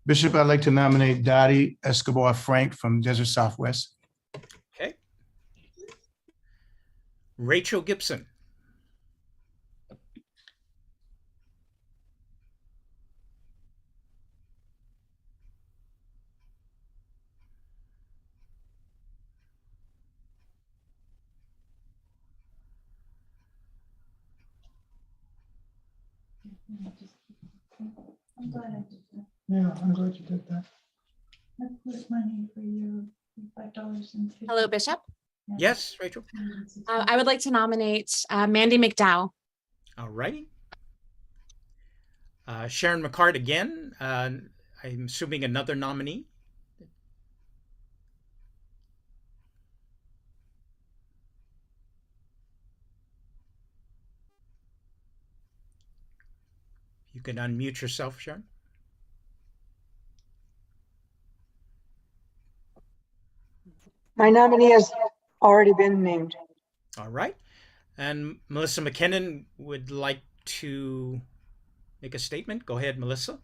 Bishop, I'd like to nominate Dottie Escobar Frank from Desert Southwest. Okay. Rachel Gibson. I'm glad I did that. Yeah, I'm glad you did that. I put money for you, $5.50. Hello, Bishop. Yes, Rachel. I would like to nominate Mandy McDowell. All righty. Sharon McCart again. I'm assuming another nominee. You can unmute yourself, Sharon. My nominee has already been named. All right. And Melissa McKinnon would like to make a statement. Go ahead, Melissa.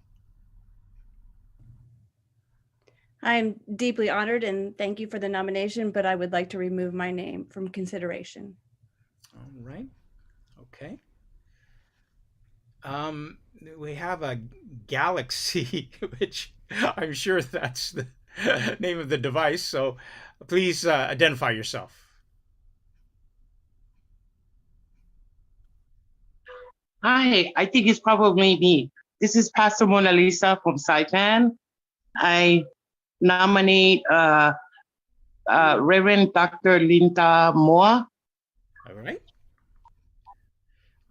I'm deeply honored and thank you for the nomination, but I would like to remove my name from consideration. All right. Okay. We have a Galaxy, which I'm sure that's the name of the device. So please identify yourself. Hi, I think it's probably me. This is Pastor Mona Lisa from Saipan. I nominate Reverend Dr. Linda Moore. All right.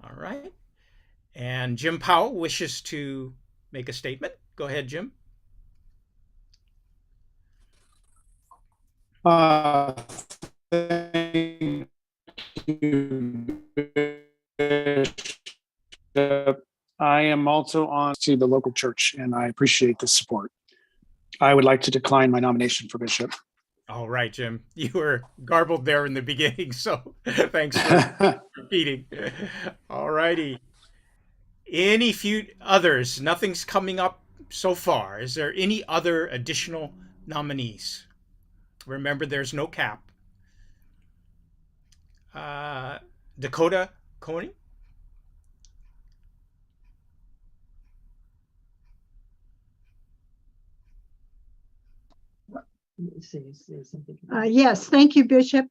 All right. And Jim Powell wishes to make a statement. Go ahead, Jim. Thank you, Bishop. I am also on to the local church, and I appreciate the support. I would like to decline my nomination for bishop. All right, Jim. You were garbled there in the beginning, so thanks for repeating. All righty. Any few others? Nothing's coming up so far. Is there any other additional nominees? Remember, there's no cap. Dakota Coney? Yes, thank you, Bishop.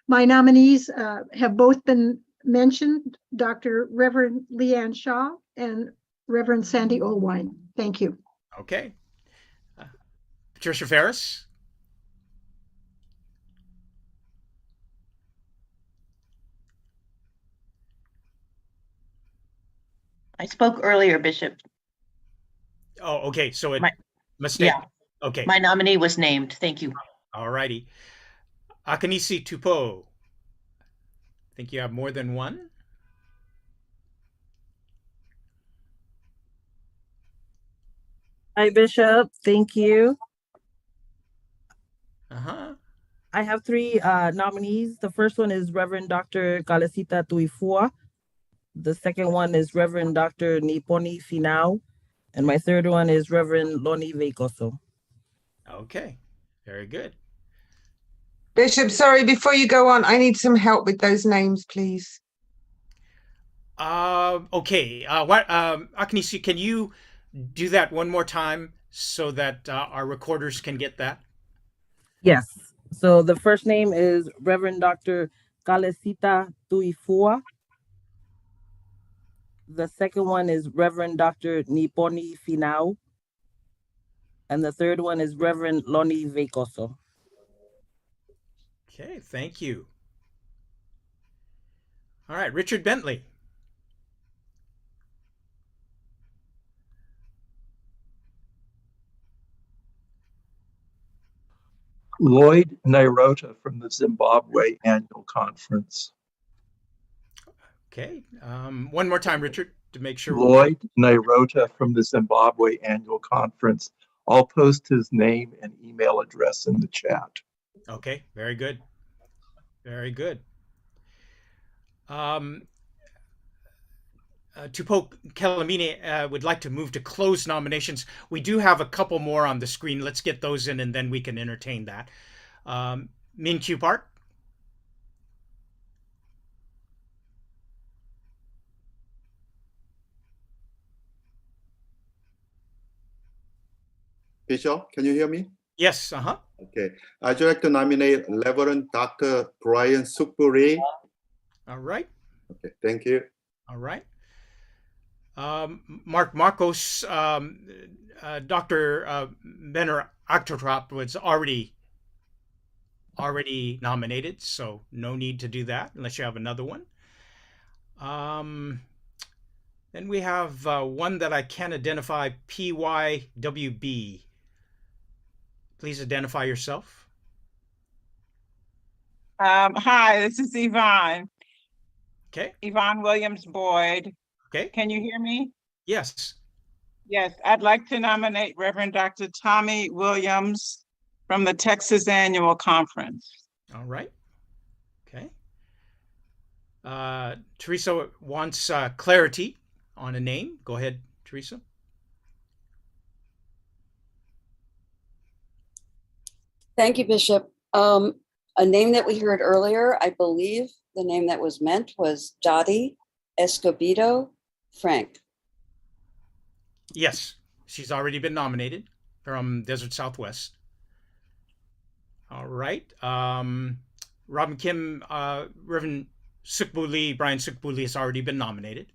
My nominees have both been mentioned, Reverend Leanne Shaw and Reverend Sandy Olwine. Thank you. Okay. Patricia Ferris? I spoke earlier, Bishop. Oh, okay. So it mistake. Yeah. Okay. My nominee was named. Thank you. All righty. Akanisi Tupo. Think you have more than one? Hi, Bishop. Thank you. Uh-huh. I have three nominees. The first one is Reverend Dr. Galasita Tuifua. The second one is Reverend Dr. Niponi Finau. And my third one is Reverend Loni Veikoso. Okay, very good. Bishop, sorry, before you go on, I need some help with those names, please. Okay. Akanisi, can you do that one more time so that our recorders can get that? Yes. So the first name is Reverend Dr. Galasita Tuifua. The second one is Reverend Dr. Niponi Finau. And the third one is Reverend Loni Veikoso. Okay, thank you. All right, Richard Bentley. Lloyd Nairota from the Zimbabwe Annual Conference. Okay, one more time, Richard, to make sure. Lloyd Nairota from the Zimbabwe Annual Conference. I'll post his name and email address in the chat. Okay, very good. Very good. Tupo Kelamine would like to move to close nominations. We do have a couple more on the screen. Let's get those in and then we can entertain that. Min Q Park. Bishop, can you hear me? Yes, uh-huh. Okay. I'd like to nominate Reverend Dr. Brian Sukburi. All right. Okay, thank you. All right. Mark Marcos, Dr. Benner Octotrop was already nominated, so no need to do that unless you have another one. Then we have one that I can identify, PYWB. Please identify yourself. Hi, this is Yvonne. Okay. Yvonne Williams Boyd. Okay. Can you hear me? Yes. Yes, I'd like to nominate Reverend Dr. Tommy Williams from the Texas Annual Conference. All right. Okay. Teresa wants clarity on a name. Go ahead, Teresa. Thank you, Bishop. A name that we heard earlier, I believe the name that was meant was Dottie Escobedo Frank. Yes, she's already been nominated from Desert Southwest. All right. Robin Kim, Reverend Sukbu Lee, Brian Sukbu Lee has already been nominated.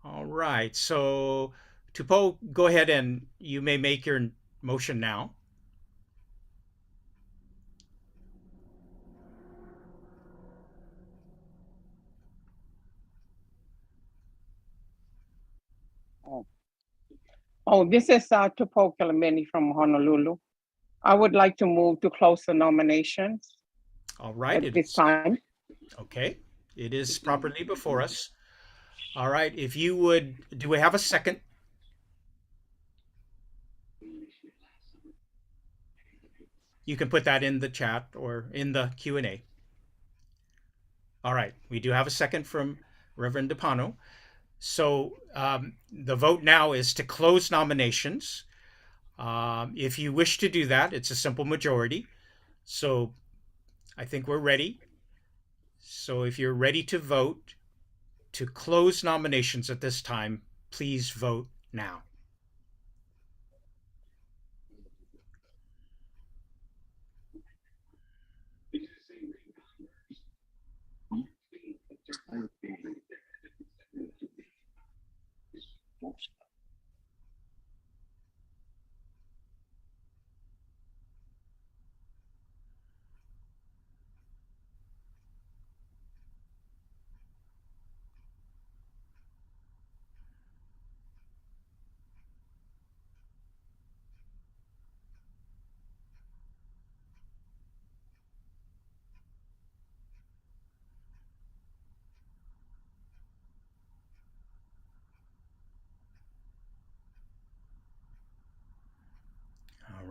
All right. So, Tupo, go ahead and you may make your motion now. Oh, this is Tupo Kelamini from Honolulu. I would like to move to close the nominations. All right. At this time. Okay. It is properly before us. All right. If you would, do we have a second? You can put that in the chat or in the Q&A. All right. We do have a second from Reverend DePano. So the vote now is to close nominations. If you wish to do that, it's a simple majority. So I think we're ready. So if you're ready to vote to close nominations at this time, please vote now.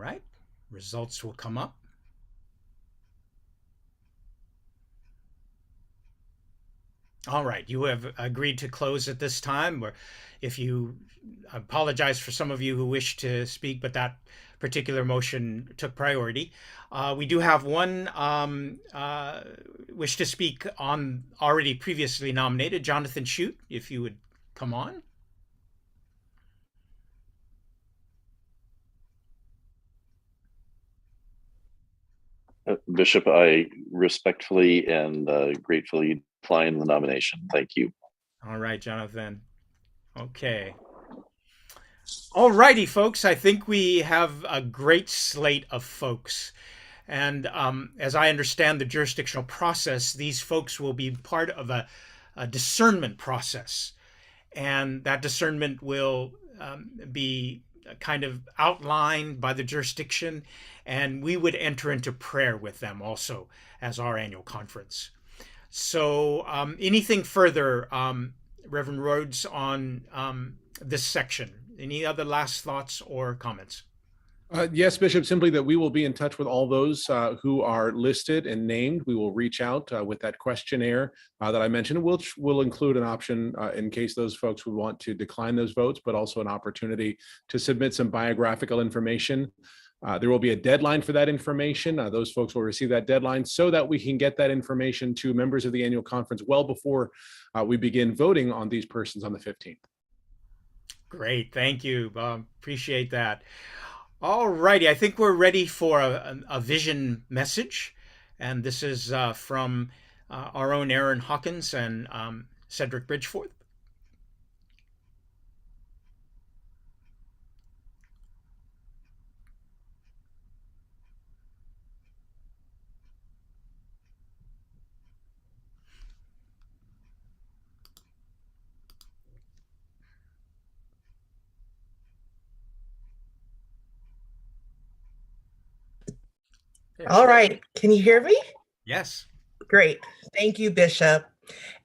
right, results will come up. All right, you have agreed to close at this time, or if you apologize for some of you who wish to speak, but that particular motion took priority. We do have one wish to speak on already previously nominated, Jonathan Shute, if you would come on. Bishop, I respectfully and gratefully decline the nomination. Thank you. All right, Jonathan. Okay. All righty, folks. I think we have a great slate of folks. And as I understand the jurisdictional process, these folks will be part of a discernment process. And that discernment will be kind of outlined by the jurisdiction, and we would enter into prayer with them also as our annual conference. So anything further, Reverend Rhodes, on this section? Any other last thoughts or comments? Yes, Bishop, simply that we will be in touch with all those who are listed and named. We will reach out with that questionnaire that I mentioned, which will include an option in case those folks would want to decline those votes, but also an opportunity to submit some biographical information. There will be a deadline for that information. Those folks will receive that deadline so that we can get that information to members of the annual conference well before we begin voting on these persons on the 15th. Great, thank you. Appreciate that. All righty, I think we're ready for a vision message. And this is from our own Aaron Hawkins and Cedric Bridgeforth. All right. Can you hear me? Yes. Great. Thank you, Bishop.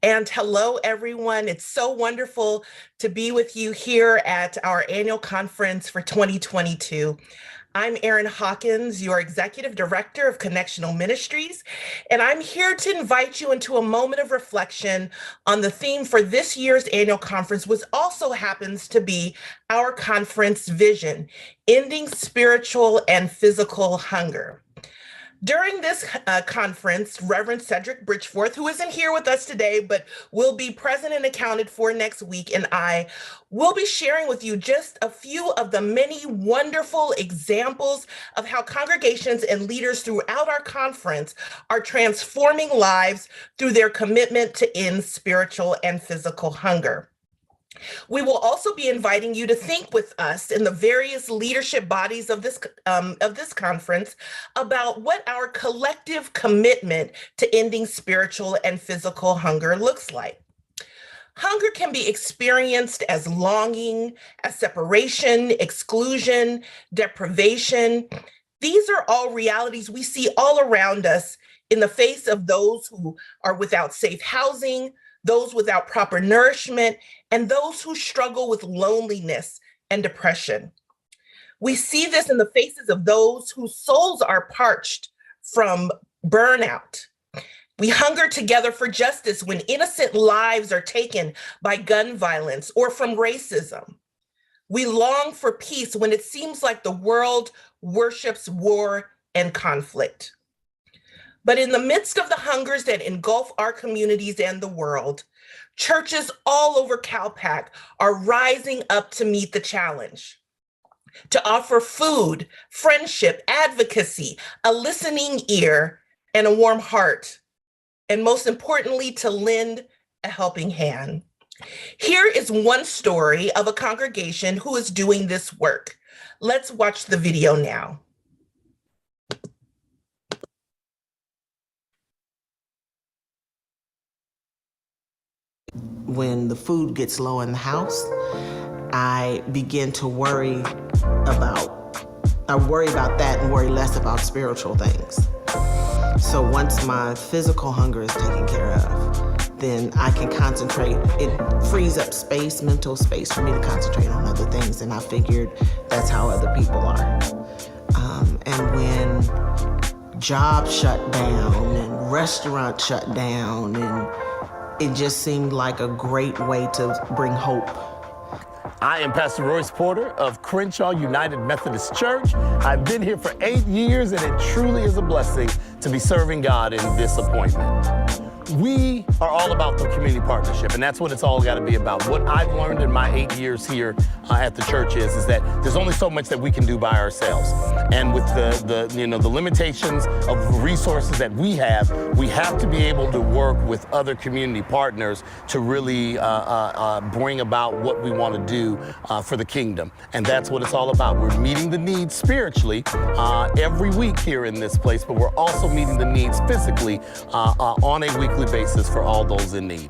And hello, everyone. It's so wonderful to be with you here at our annual conference for 2022. I'm Erin Hawkins, your Executive Director of Connectional Ministries, and I'm here to invite you into a moment of reflection on the theme for this year's annual conference, which also happens to be our conference vision, Ending Spiritual and Physical Hunger. During this conference, Reverend Cedric Bridgeforth, who isn't here with us today, but will be present and accounted for next week, and I will be sharing with you just a few of the many wonderful examples of how congregations and leaders throughout our conference are transforming lives through their commitment to end spiritual and physical hunger. We will also be inviting you to think with us in the various leadership bodies of this conference about what our collective commitment to ending spiritual and physical hunger looks like. Hunger can be experienced as longing, as separation, exclusion, deprivation. These are all realities we see all around us in the face of those who are without safe housing, those without proper nourishment, and those who struggle with loneliness and depression. We see this in the faces of those whose souls are parched from burnout. We hunger together for justice when innocent lives are taken by gun violence or from racism. We long for peace when it seems like the world worships war and conflict. But in the midst of the hungers that engulf our communities and the world, churches all over CalPAC are rising up to meet the challenge, to offer food, friendship, advocacy, a listening ear, and a warm heart, and most importantly, to lend a helping hand. Here is one story of a congregation who is doing this work. Let's watch the video now. When the food gets low in the house, I begin to worry about that and worry less about spiritual things. So once my physical hunger is taken care of, then I can concentrate. It frees up space, mental space for me to concentrate on other things. And I figured that's how other people are. And when jobs shut down and restaurants shut down, and it just seemed like a great way to bring hope. I am Pastor Royce Porter of Crenshaw United Methodist Church. I've been here for 8 years, and it truly is a blessing to be serving God in this appointment. We are all about the community partnership, and that's what it's all got to be about. What I've learned in my 8 years here at the church is that there's only so much that we can do by ourselves. And with the limitations of resources that we have to be able to work with other community partners to really bring about what we want to do for the kingdom. And that's what it's all about. We're meeting the needs spiritually every week here in this place, but we're also meeting the needs physically on a weekly basis for all those in need.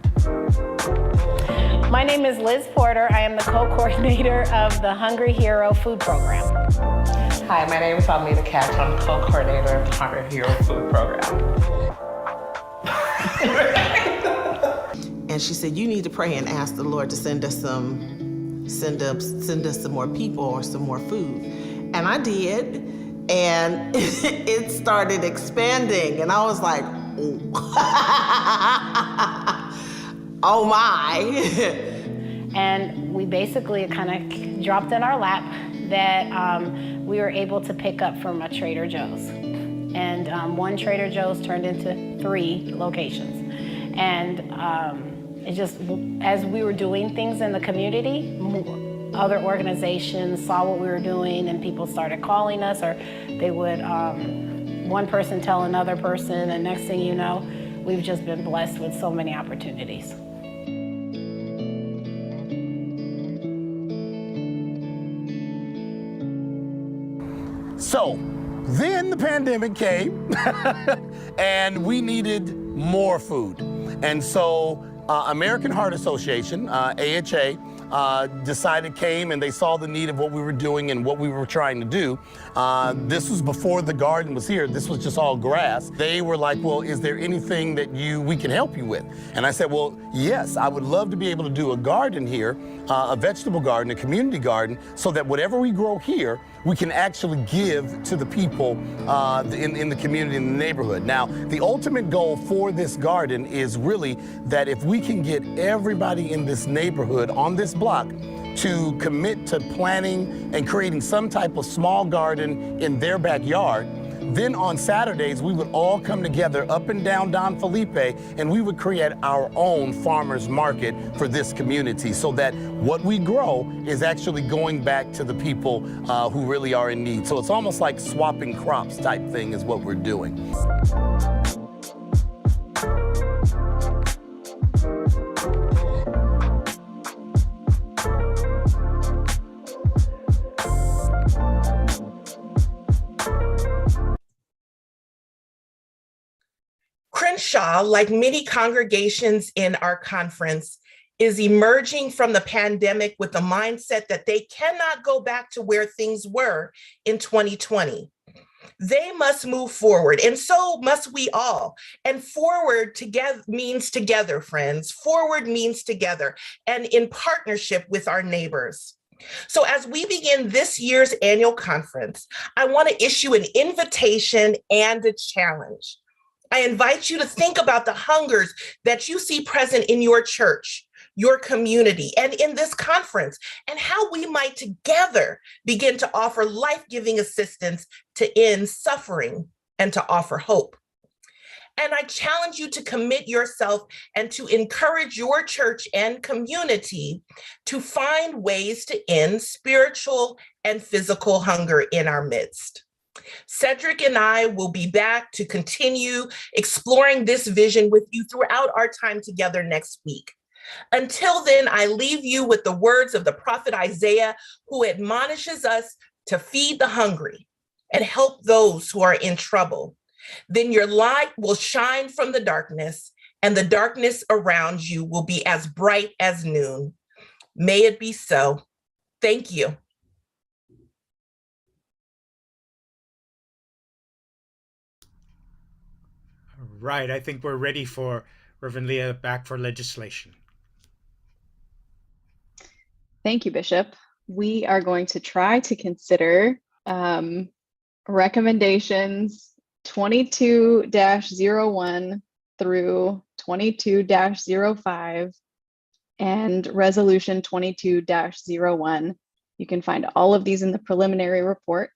My name is Liz Porter. I am the co-coordinator of the Hungry Hero Food Program. Hi, my name is Almeda Catch. I'm co-coordinator of the Hungry Hero Food Program. And she said, you need to pray and ask the Lord to send us some more people or some more food. And I did, and it started expanding, and I was like, oh my. And we basically kind of dropped in our lap that we were able to pick up from a Trader Joe's. And one Trader Joe's turned into 3 locations. And it just, as we were doing things in the community, other organizations saw what we were doing, and people started calling us, or they would, one person tell another person, and next thing you know, we've just been blessed with so many opportunities. So then the pandemic came and we needed more food. And so American Heart Association, AHA, came and they saw the need of what we were doing and what we were trying to do. This was before the garden was here. This was just all grass. They were like, well, is there anything that we can help you with? And I said, well, yes, I would love to be able to do a garden here, a vegetable garden, a community garden, so that whatever we grow here, we can actually give to the people in the community, in the neighborhood. Now, the ultimate goal for this garden is really that if we can get everybody in this neighborhood, on this block, to commit to planting and creating some type of small garden in their backyard, then on Saturdays, we would all come together up and down Don Felipe, and we would create our own farmers market for this community, so that what we grow is actually going back to the people who really are in need. So it's almost like swapping crops type thing is what we're doing. Crenshaw, like many congregations in our conference, is emerging from the pandemic with the mindset that they cannot go back to where things were in 2020. They must move forward, and so must we all. And forward together means together, friends. Forward means together and in partnership with our neighbors. So as we begin this year's annual conference, I want to issue an invitation and a challenge. I invite you to think about the hungers that you see present in your church, your community, and in this conference, and how we might together begin to offer life-giving assistance to end suffering and to offer hope. And I challenge you to commit yourself and to encourage your church and community to find ways to end spiritual and physical hunger in our midst. Cedric and I will be back to continue exploring this vision with you throughout our time together next week. Until then, I leave you with the words of the prophet Isaiah, who admonishes us to feed the hungry and help those who are in trouble. Then your light will shine from the darkness, and the darkness around you will be as bright as noon. May it be so. Thank you. Right, I think we're ready for Reverend Leah back for legislation. Thank you, Bishop. We are going to try to consider recommendations 22-01 through 22-05 and resolution 22-01. You can find all of these in the preliminary report,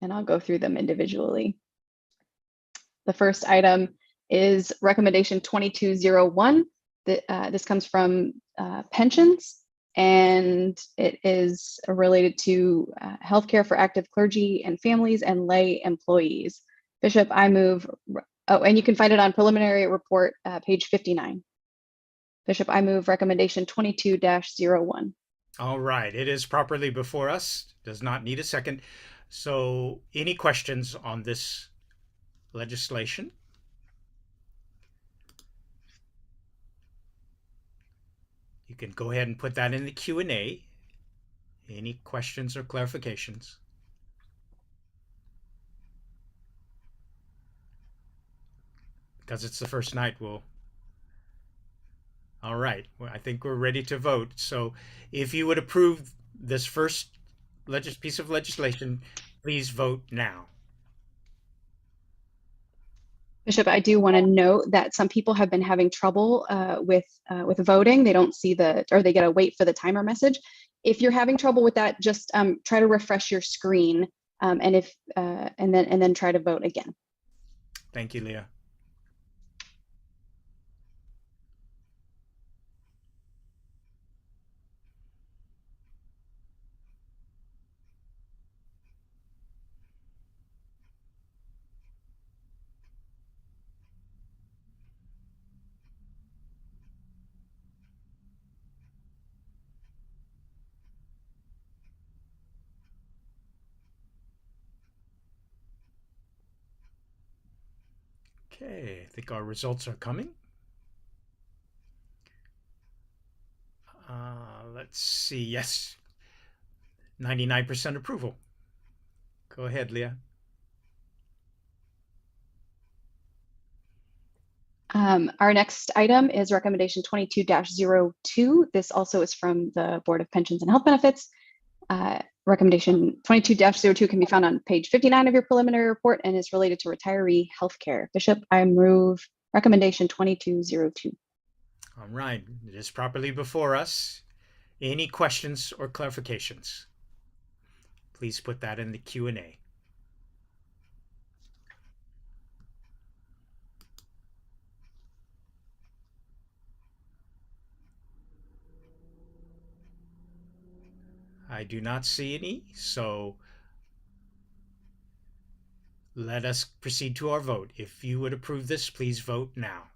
and I'll go through them individually. The first item is recommendation 2201. This comes from pensions, and it is related to healthcare for active clergy and families and lay employees. Bishop, I move, oh, and you can find it on preliminary report, page 59. Bishop, I move recommendation 22-01. All right, it is properly before us, does not need a second. So any questions on this legislation? You can go ahead and put that in the Q&A. Any questions or clarifications? Because it's the first night, we'll... All right, well, I think we're ready to vote. So if you would approve this first piece of legislation, please vote now. Bishop, I do want to note that some people have been having trouble with voting. They don't see or they gotta wait for the timer message. If you're having trouble with that, just try to refresh your screen, and then try to vote again. Thank you, Leah. Okay, I think our results are coming. Let's see. Yes, 99% approval. Go ahead, Leah. Our next item is recommendation 22-02. This also is from the Board of Pensions and Health Benefits. Recommendation 22-02 can be found on page 59 of your preliminary report and is related to retiree healthcare. Bishop, I move recommendation 2202. All right, it is properly before us. Any questions or clarifications? Please put that in the Q&A. I do not see any, so let us proceed to our vote. If you would approve this, please vote now.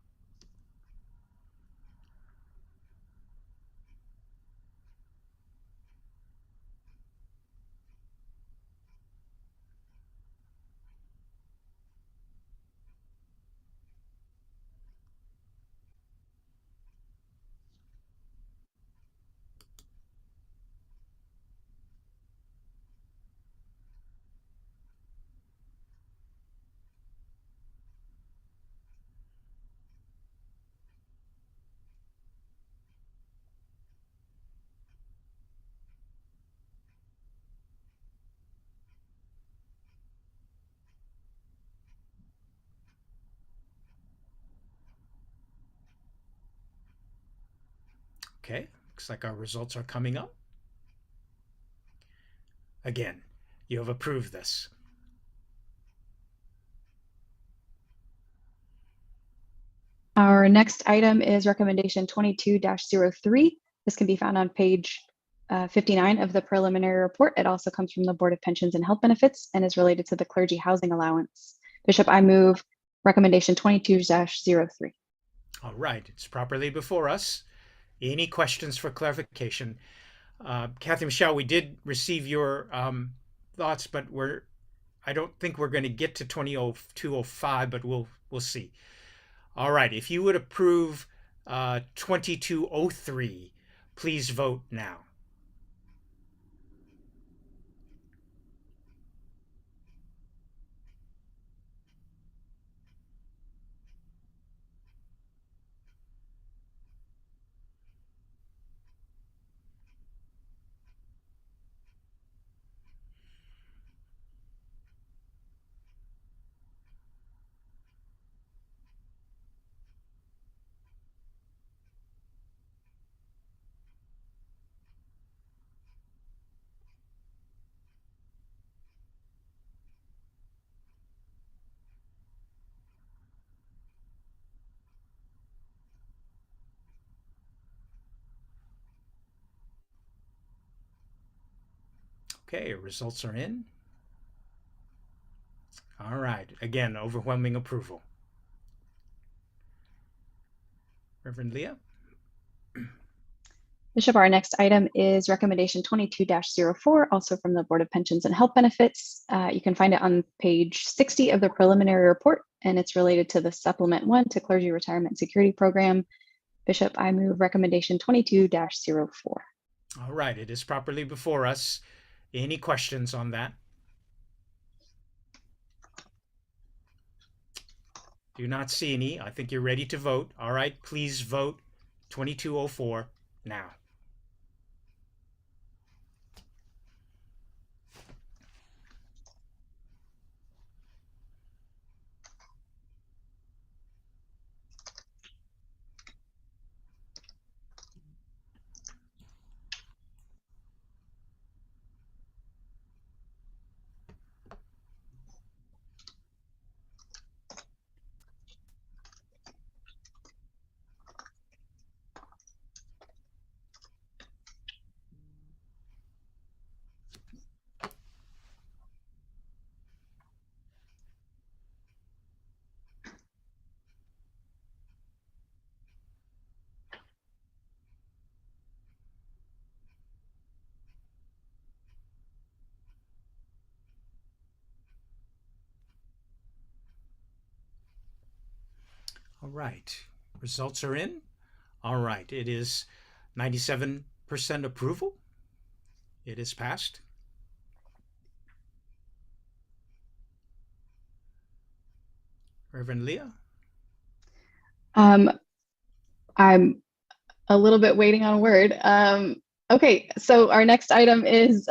Okay, looks like our results are coming up. Again, you have approved this. Our next item is recommendation 22-03. This can be found on page 59 of the preliminary report. It also comes from the Board of Pensions and Health Benefits and is related to the clergy housing allowance. Bishop, I move recommendation 22-03. All right, it's properly before us. Any questions for clarification? Kathy Michelle, we did receive your thoughts, but I don't think we're going to get to 2205, but we'll see. All right, if you would approve 2203, please vote now. Okay, results are in. All right, again, overwhelming approval. Reverend Leah? Bishop, our next item is recommendation 22-04, also from the Board of Pensions and Health Benefits. You can find it on page 60 of the preliminary report, and it's related to the Supplement 1 to Clergy Retirement Security Program. Bishop, I move recommendation 22-04. All right, it is properly before us. Any questions on that? Do not see any. I think you're ready to vote. All right, please vote 2204 now. All right, results are in. All right, it is 97% approval. It is passed. Reverend Leah? I'm a little bit waiting on a word. Okay, so our next item is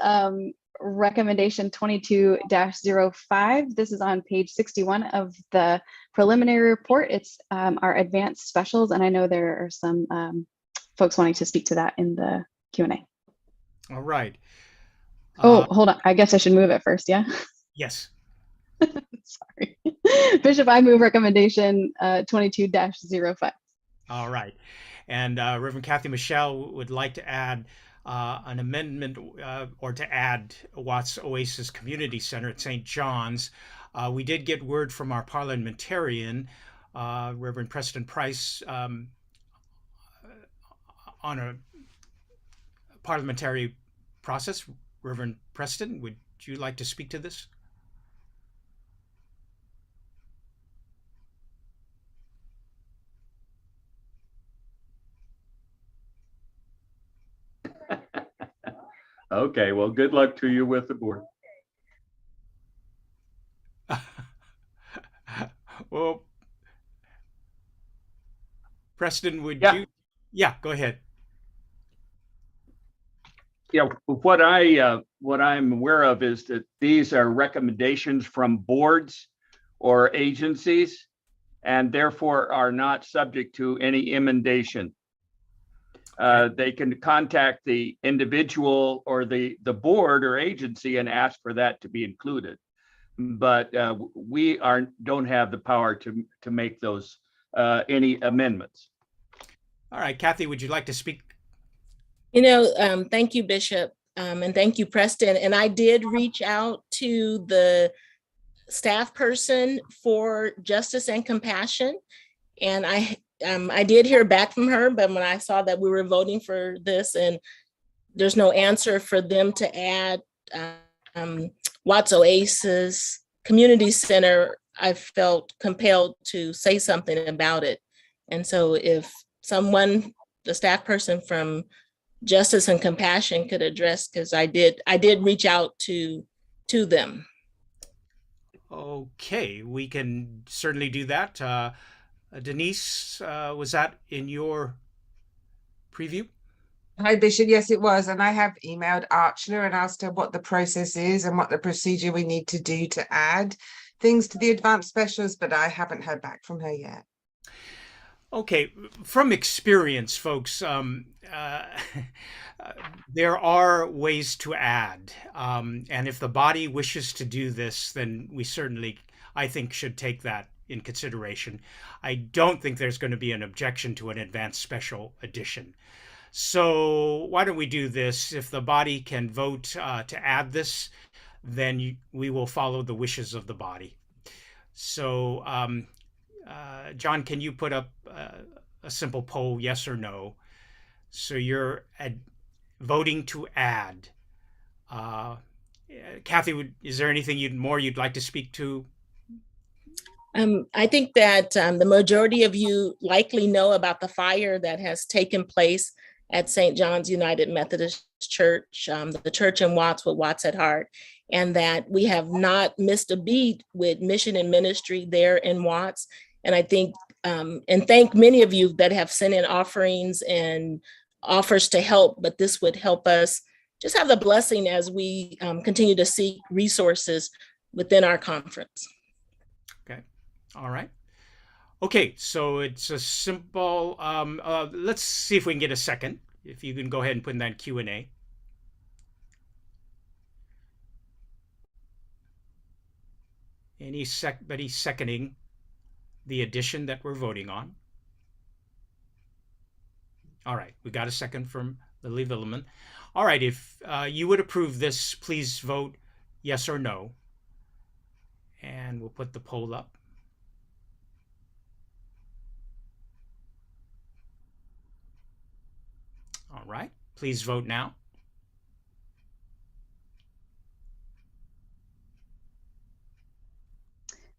recommendation 22-05. This is on page 61 of the preliminary report. It's our advanced specials, and I know there are some folks wanting to speak to that in the Q&A. All right. Hold on. I guess I should move it first, yeah? Yes. Sorry. Bishop, I move recommendation 22-05. All right. And Reverend Kathy Michelle would like to add an amendment or to add Watts Oasis Community Center at St. John's. We did get word from our parliamentarian, Reverend Preston Price, on a parliamentary process. Reverend Preston, would you like to speak to this? Okay, well, good luck to you with the board. Well, Preston, would you? Yeah, go ahead. Yeah, what I'm aware of is that these are recommendations from boards or agencies, and therefore are not subject to any emendation. They can contact the individual or the board or agency and ask for that to be included. But we don't have the power to make those any amendments. All right, Kathy, would you like to speak? Thank you, Bishop, and thank you, Preston. And I did reach out to the staff person for Justice and Compassion, and I did hear back from her, but when I saw that we were voting for this and there's no answer for them to add Watts Oasis Community Center, I felt compelled to say something about it. And so if someone, the staff person from Justice and Compassion could address, because I did reach out to them. Okay, we can certainly do that. Denise, was that in your preview? Hi, Bishop. Yes, it was. And I have emailed Archler and asked her what the process is and what the procedure we need to do to add things to the advanced specials, but I haven't heard back from her yet. Okay, from experience, folks, there are ways to add. And if the body wishes to do this, then we certainly, I think, should take that in consideration. I don't think there's going to be an objection to an advanced special edition. So why don't we do this? If the body can vote to add this, then we will follow the wishes of the body. So, John, can you put up a simple poll, yes or no? So you're voting to add. Kathy, is there anything you'd like to speak to? I think that the majority of you likely know about the fire that has taken place at St. John's United Methodist Church, the church in Watts with Watts at Heart, and that we have not missed a beat with mission and ministry there in Watts. And I think, and thank many of you that have sent in offerings and offers to help, but this would help us just have the blessing as we continue to seek resources within our conference. Okay, all right. Okay, so it's a simple, let's see if we can get a second. If you can go ahead and put in that Q&A. Anybody seconding the addition that we're voting on? All right, we got a second from Lily Villeman. All right, if you would approve this, please vote yes or no. And we'll put the poll up. All right, please vote now.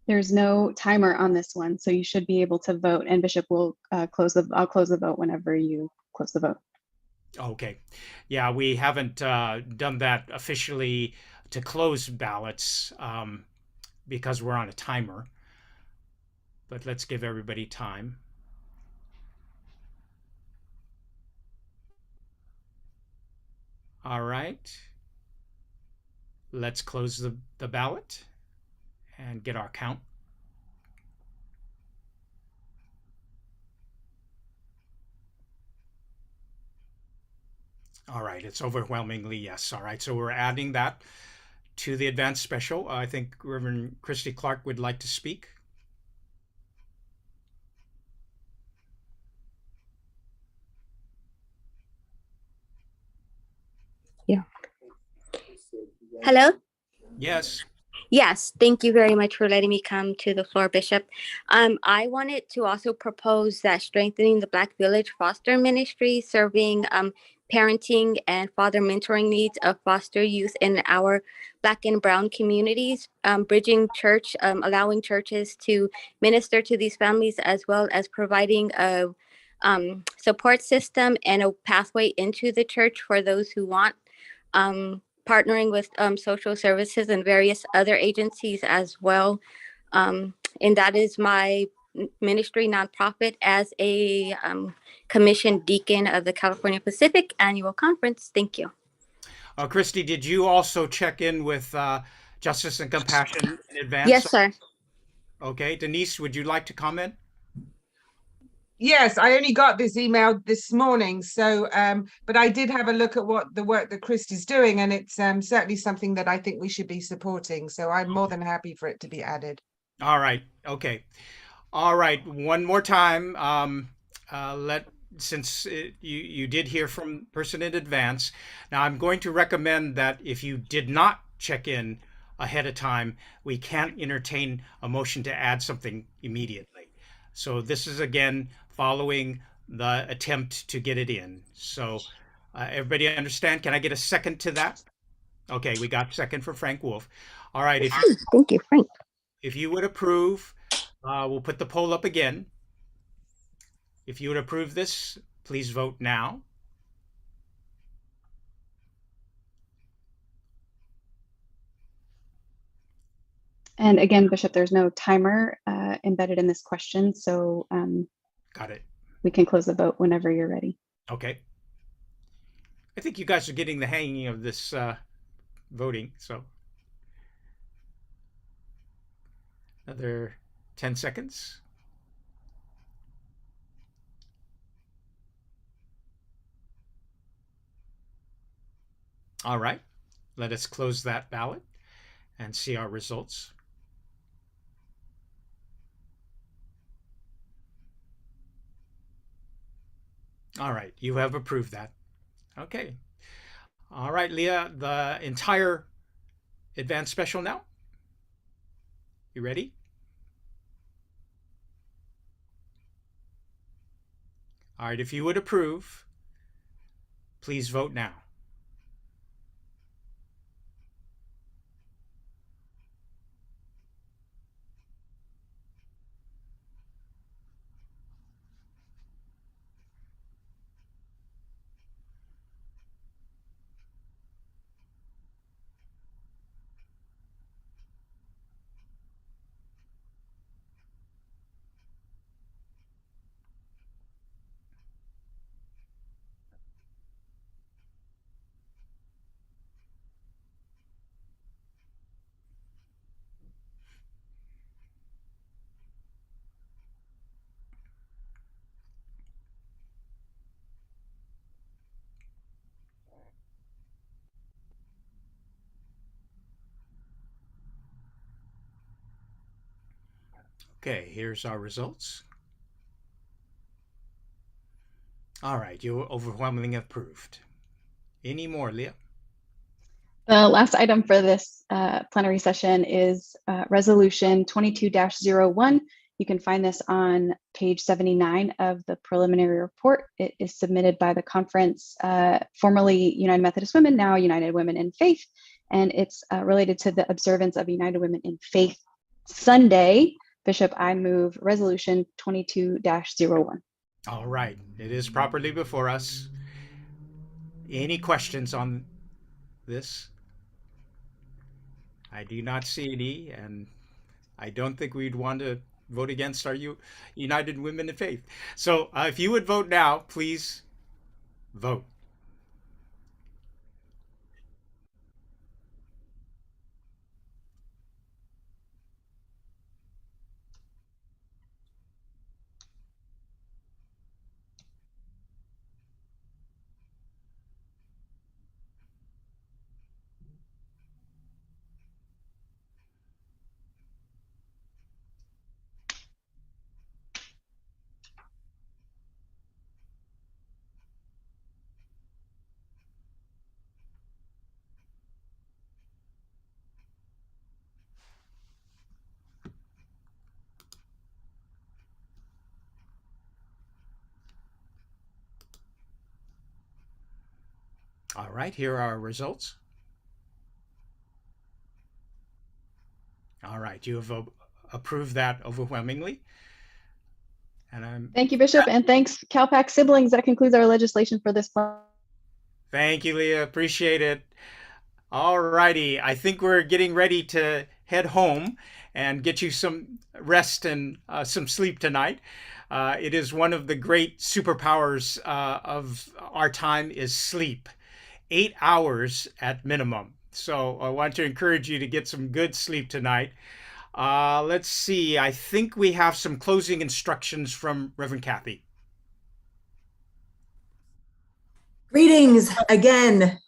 There's no timer on this one, so you should be able to vote, and Bishop will I'll close the vote whenever you close the vote. Okay. Yeah, we haven't done that officially to close ballots because we're on a timer. But let's give everybody time. All right. Let's close the ballot and get our count. All right, it's overwhelmingly yes. All right, so we're adding that to the advanced special. I think Reverend Christy Clark would like to speak. Yeah. Hello? Yes. Yes, thank you very much for letting me come to the floor, Bishop. I wanted to also propose that strengthening the Black Village Foster Ministry, serving parenting and father mentoring needs of foster youth in our Black and Brown communities, bridging church, allowing churches to minister to these families, as well as providing a support system and a pathway into the church for those who want. Partnering with social services and various other agencies as well. And that is my ministry nonprofit as a commissioned deacon of the California Pacific Annual Conference. Thank you. Christy, did you also check in with Justice and Compassion in advance? Yes, sir. Okay, Denise, would you like to comment? Yes, I only got this email this morning, so but I did have a look at what the work that Christy's doing, and it's certainly something that I think we should be supporting. So I'm more than happy for it to be added. All right. Okay. All right. One more time. Since you did hear from person in advance, now I'm going to recommend that if you did not check in ahead of time, we can't entertain a motion to add something immediately. So this is again following the attempt to get it in. So everybody understand? Can I get a second to that? Okay, we got second for Frank Wolf. All right. Thank you, Frank. If you would approve, we'll put the poll up again. If you would approve this, please vote now. And again, Bishop, there's no timer embedded in this question, so got it. We can close the vote whenever you're ready. Okay. I think you guys are getting the hanging of this voting, so another 10 seconds. All right, let us close that ballot and see our results. All right, you have approved that. Okay. All right, Leah, the entire advanced special now. You ready? All right, if you would approve, please vote now. Okay, here's our results. All right, you overwhelmingly approved. Any more, Leah? The last item for this plenary session is Resolution 22-01. You can find this on page 79 of the preliminary report. It is submitted by the conference, formerly United Methodist Women, now United Women in Faith, and it's related to the observance of United Women in Faith Sunday. Bishop, I move Resolution 22-01. All right, it is properly before us. Any questions on this? I do not see any, and I don't think we'd want to vote against our United Women in Faith. So if you would vote now, please vote. All right, here are our results. All right, you have approved that overwhelmingly. And Thank you, Bishop, and thanks, CalPAC siblings. That concludes our legislation for this month. Thank you, Leah. Appreciate it. All righty, I think we're getting ready to head home and get you some rest and some sleep tonight. It is one of the great superpowers of our time is sleep. 8 hours at minimum. So I want to encourage you to get some good sleep tonight. Let's see. I think we have some closing instructions from Reverend Kathy. Greetings again.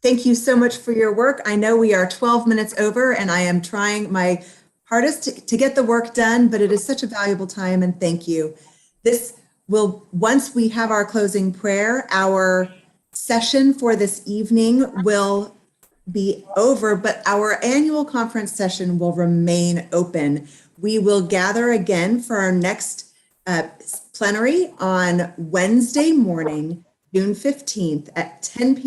Thank you so much for your work. I know we are 12 minutes over and I am trying my hardest to get the work done, but it is such a valuable time and thank you. This will, once we have our closing prayer, our session for this evening will be over, but our annual conference session will remain open. We will gather again for our next plenary on Wednesday morning, June 15th at 10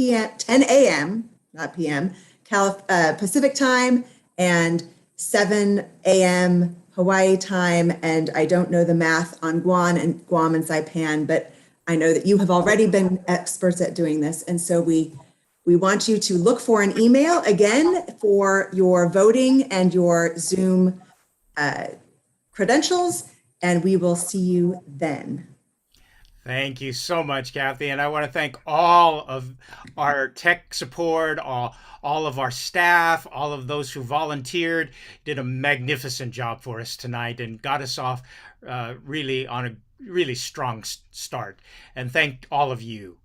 a.m., not p.m., Pacific time and 7 a.m. Hawaii time. And I don't know the math on Guam and Saipan, but I know that you have already been experts at doing this. And so we want you to look for an email again for your voting and your Zoom credentials, and we will see you then. Thank you so much, Kathy. And I want to thank all of our tech support, all of our staff, all of those who volunteered, did a magnificent job for us tonight and got us off really on a really strong start. And thank all of you.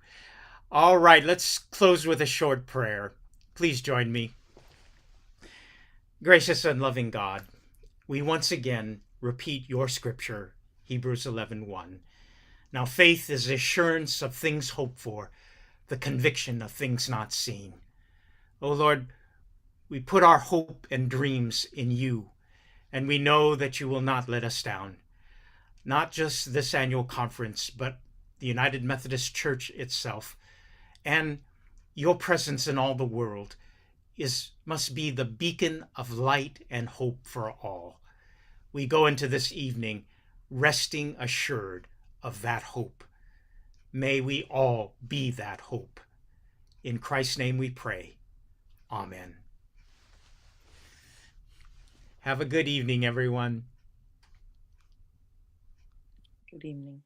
All right, let's close with a short prayer. Please join me. Gracious and loving God, we once again repeat your scripture, Hebrews 11:1. Now, faith is the assurance of things hoped for, the conviction of things not seen. O Lord, we put our hope and dreams in you, and we know that you will not let us down. Not just this annual conference, but the United Methodist Church itself, and your presence in all the world must be the beacon of light and hope for all. We go into this evening resting assured of that hope. May we all be that hope. In Christ's name we pray. Amen. Have a good evening, everyone. Good evening.